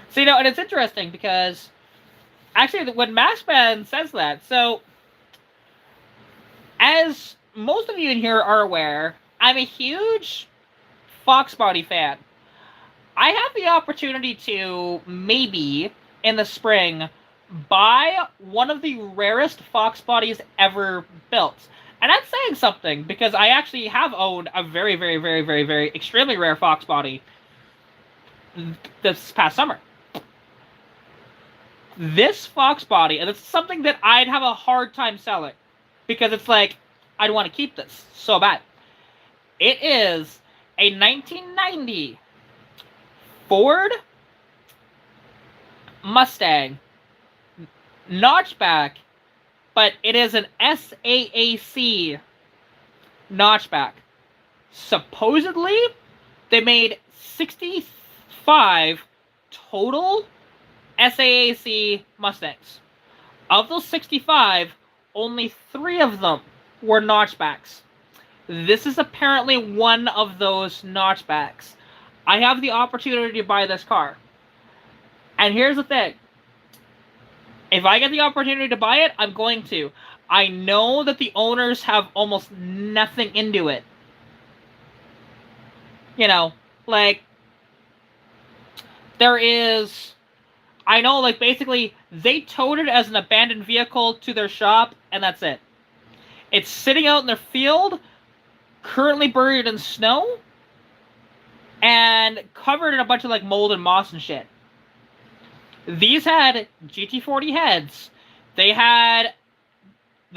So, and it's interesting because actually, when Maskman says that, so as most of you in here are aware, I'm a huge Fox Body fan. I have the opportunity to maybe in the spring buy one of the rarest Fox bodies ever built. And that's saying something because I actually have owned a very, very, very, very, very extremely rare Fox body this past summer. This Fox body, and it's something that I'd have a hard time selling because it's like, I'd want to keep this so bad. It is a 1990 Ford Mustang notchback, but it is an SAAC notchback. Supposedly, they made 65 total SAAC Mustangs. Of those 65, only 3 of them were notchbacks. This is apparently one of those notchbacks. I have the opportunity to buy this car. And here's the thing. If I get the opportunity to buy it, I'm going to. I know that the owners have almost nothing into it. Like, there is... I know, like, basically, they towed it as an abandoned vehicle to their shop, and that's it. It's sitting out in their field, currently buried in snow, and covered in a bunch of, like, mold and moss and shit. These had GT40 heads. They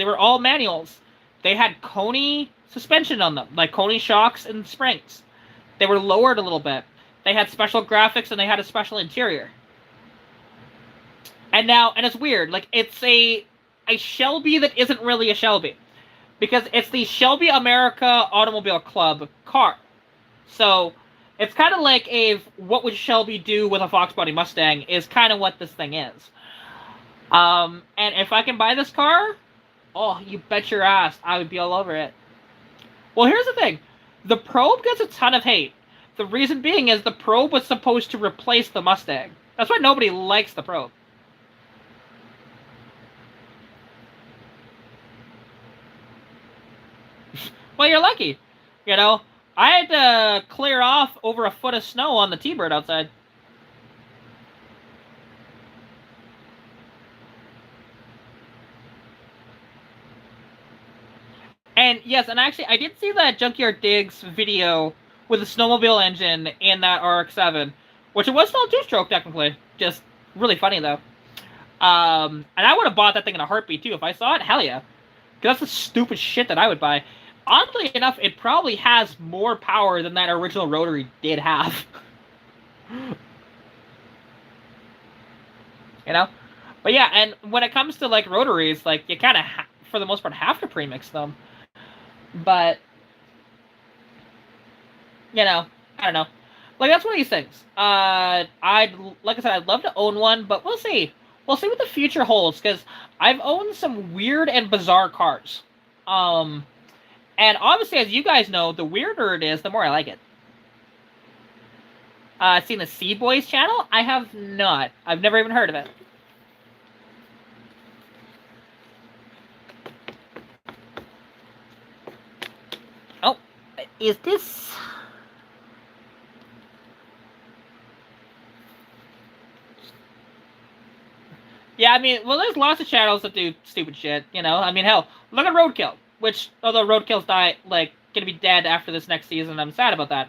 were all manuals. They had Koni suspension on them, like Koni shocks and springs. They were lowered a little bit. They had special graphics and they had a special interior. And it's weird, like, it's a Shelby that isn't really a Shelby. Because it's the Shelby America Automobile Club car. So, it's kind of like what would Shelby do with a Fox Body Mustang is kind of what this thing is. And if I can buy this car, oh, you bet your ass I would be all over it. Well, here's the thing. The Probe gets a ton of hate. The reason being is the Probe was supposed to replace the Mustang. That's why nobody likes the Probe. Well, you're lucky. I had to clear off over a foot of snow on the T-Bird outside. And yes, and actually, I did see that Junkyard Digs video with the snowmobile engine in that RX-7, which it was still a two-stroke technically. Just really funny though. And I would have bought that thing in a heartbeat too if I saw it. Hell yeah, because that's the stupid shit that I would buy. Oddly enough, it probably has more power than that original rotary did have. But yeah, and when it comes to like rotaries, like you kind of for the most part have to premix them. But I don't know. Like, that's one of these things. Like I said, I'd love to own one, but we'll see. we'll see what the future holds, because I've owned some weird and bizarre cars. And obviously, as you guys know, the weirder it is, the more I like it. Seen the Sea Boys channel? I have not. I've never even heard of it. Oh, is this... Yeah, I mean, well, there's lots of channels that do stupid shit, you know? I mean, hell, look at Roadkill, which, although Roadkill's gonna be dead after this next season, I'm sad about that.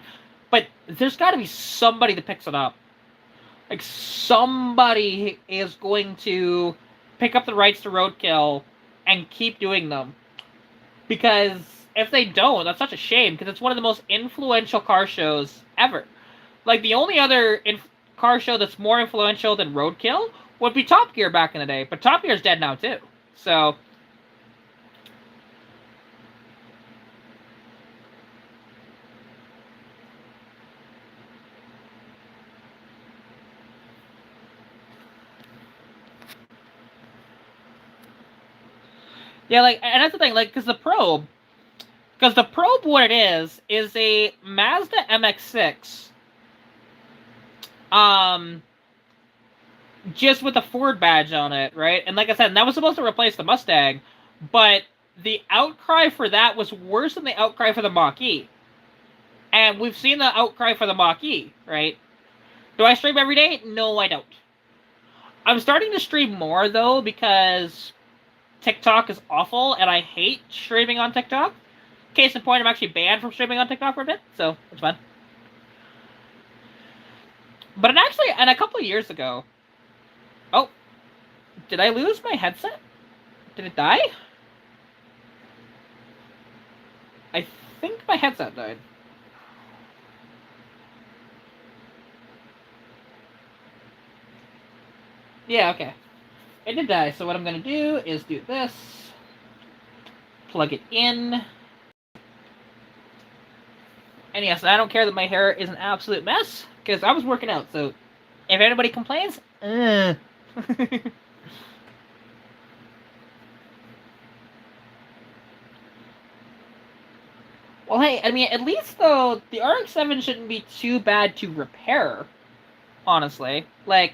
But there's gotta be somebody that picks it up. Like, somebody is going to pick up the rights to Roadkill and keep doing them. Because if they don't, that's such a shame, because it's one of the most influential car shows ever. Like, the only other car show that's more influential than Roadkill would be Top Gear back in the day, but Top Gear's dead now too. So yeah, like, and that's the thing, like, because the Probe, what it is a Mazda MX-6, just with a Ford badge on it, right? And like I said, that was supposed to replace the Mustang, but the outcry for that was worse than the outcry for the Mach-E. And we've seen the outcry for the Mach-E, right? Do I stream every day? No, I don't. I'm starting to stream more, though, because TikTok is awful, and I hate streaming on TikTok. Case in point, I'm actually banned from streaming on TikTok for a bit, so it's fun. But it actually, and a couple of years ago... Oh, did I lose my headset? Did it die? I think my headset died. Yeah, okay. It did die, so what I'm going to do is do this. Plug it in. And yes, I don't care that my hair is an absolute mess, because I was working out, so if anybody complains, Well, hey, I mean, at least, though, the RX-7 shouldn't be too bad to repair, honestly. Like,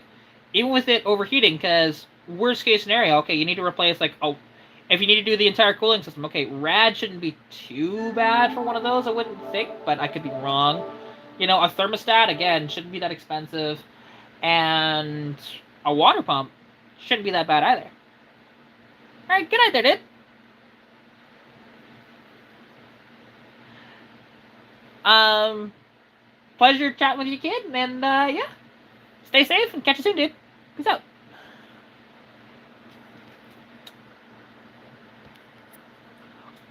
even with it overheating, because worst case scenario, okay, you need to replace, like, if you need to do the entire cooling system, okay, rad shouldn't be too bad for one of those, I wouldn't think, but I could be wrong. You know, a thermostat, again, shouldn't be that expensive, and a water pump shouldn't be that bad either. Alright, good night there, dude. Pleasure chatting with you, kid, and, yeah. Stay safe, and catch you soon, dude. Peace out.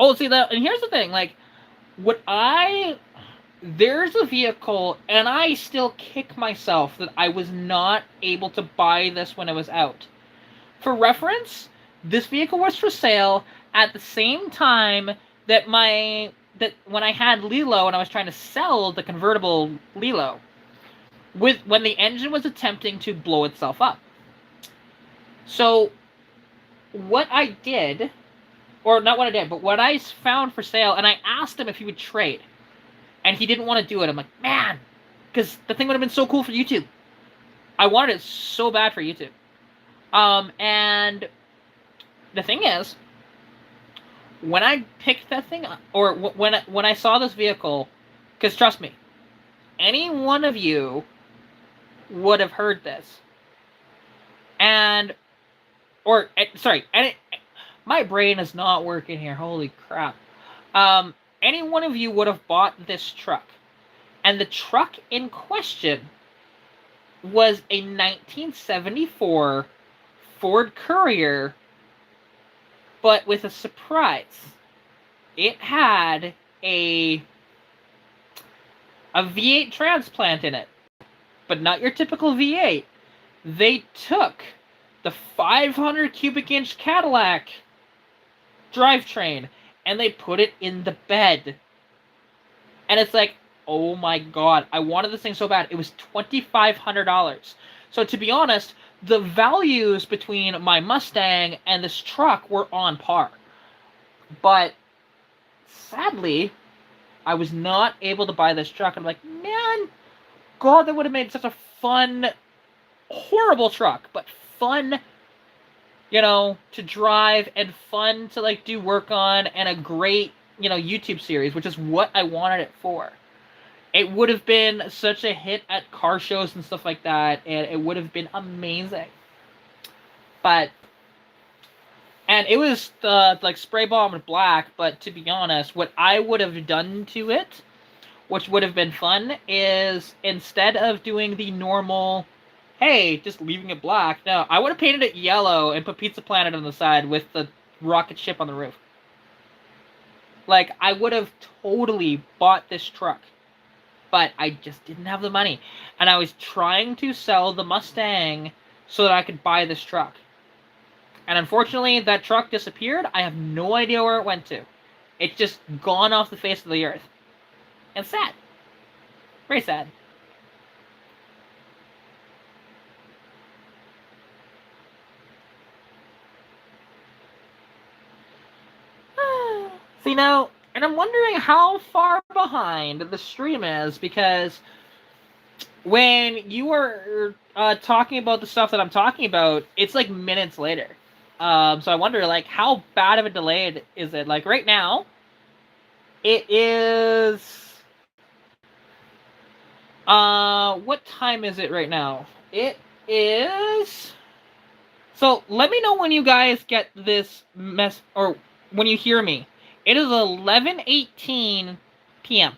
Oh, see, and here's the thing, like, there's a vehicle, and I still kick myself that I was not able to buy this when it was out. For reference, this vehicle was for sale at the same time that when I had Lilo and I was trying to sell the convertible Lilo, when the engine was attempting to blow itself up. So, what I did, or not what I did, but what I found for sale, and I asked him if he would trade, and he didn't want to do it. I'm like, man, because the thing would have been so cool for YouTube. I wanted it so bad for YouTube. And the thing is, when I picked that thing up, or when I saw this vehicle, because trust me, any one of you would have heard this. My brain is not working here, holy crap. Any one of you would have bought this truck. And the truck in question was a 1974 Ford Courier, but with a surprise. It had a V8 transplant in it, but not your typical V8. They took the 500 cubic inch Cadillac drivetrain and they put it in the bed. And it's like, oh my god, I wanted this thing so bad. It was $2,500. So to be honest, the values between my Mustang and this truck were on par. But sadly, I was not able to buy this truck. I'm like, man, God, that would have made such a fun, horrible truck, but fun, to drive and fun to like do work on, and a great, YouTube series, which is what I wanted it for. It would have been such a hit at car shows and stuff like that, and it would have been amazing. And it was like spray bombed black, but to be honest, what I would have done to it, which would have been fun, is instead of doing the normal, hey, just leaving it black, no, I would have painted it yellow and put Pizza Planet on the side with the rocket ship on the roof. Like, I would have totally bought this truck, but I just didn't have the money. And I was trying to sell the Mustang so that I could buy this truck. And unfortunately, that truck disappeared. I have no idea where it went to. It's just gone off the face of the earth. And sad. Very sad. See, now, and I'm wondering how far behind the stream is, because when you were talking about the stuff that I'm talking about, it's like minutes later. So I wonder, like, how bad of a delay is it? Like, right now, it is... what time is it right now? It is... So, let me know when you guys get this or when you hear me. It is 11:18 p.m.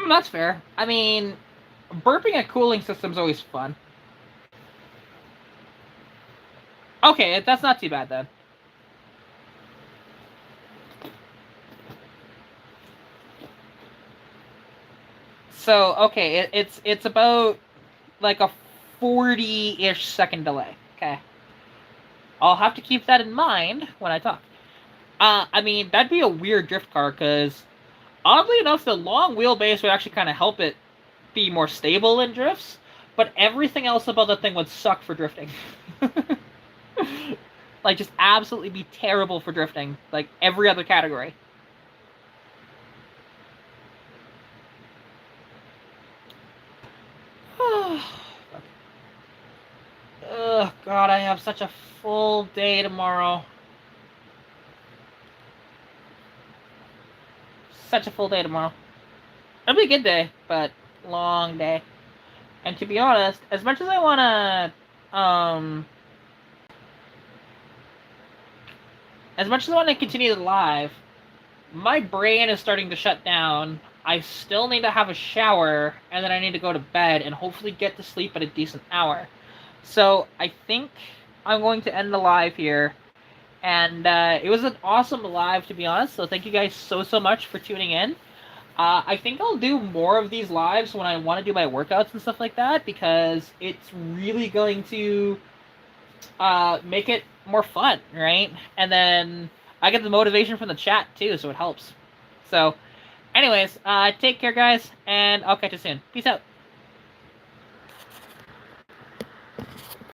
That's fair. I mean, burping a cooling system is always fun. Okay, that's not too bad then. So, okay, it's about like a 40-ish second delay. Okay. I'll have to keep that in mind when I talk. I mean, that'd be a weird drift car, because oddly enough, the long wheelbase would actually kind of help it be more stable in drifts, but everything else about the thing would suck for drifting. Like, just absolutely be terrible for drifting, like every other category. Ugh, God, I have such a full day tomorrow. Such a full day tomorrow. It'll be a good day, but long day. And to be honest, as much as I wanna, as much as I want to continue the live, my brain is starting to shut down. I still need to have a shower, and then I need to go to bed and hopefully get to sleep at a decent hour. So I think I'm going to end the live here. And it was an awesome live, to be honest. So thank you guys so much for tuning in. I think I'll do more of these lives when I want to do my workouts and stuff like that, because it's really going to make it more fun, right? And then I get the motivation from the chat too, so it helps. So anyways, take care guys, and I'll catch you soon. Peace out.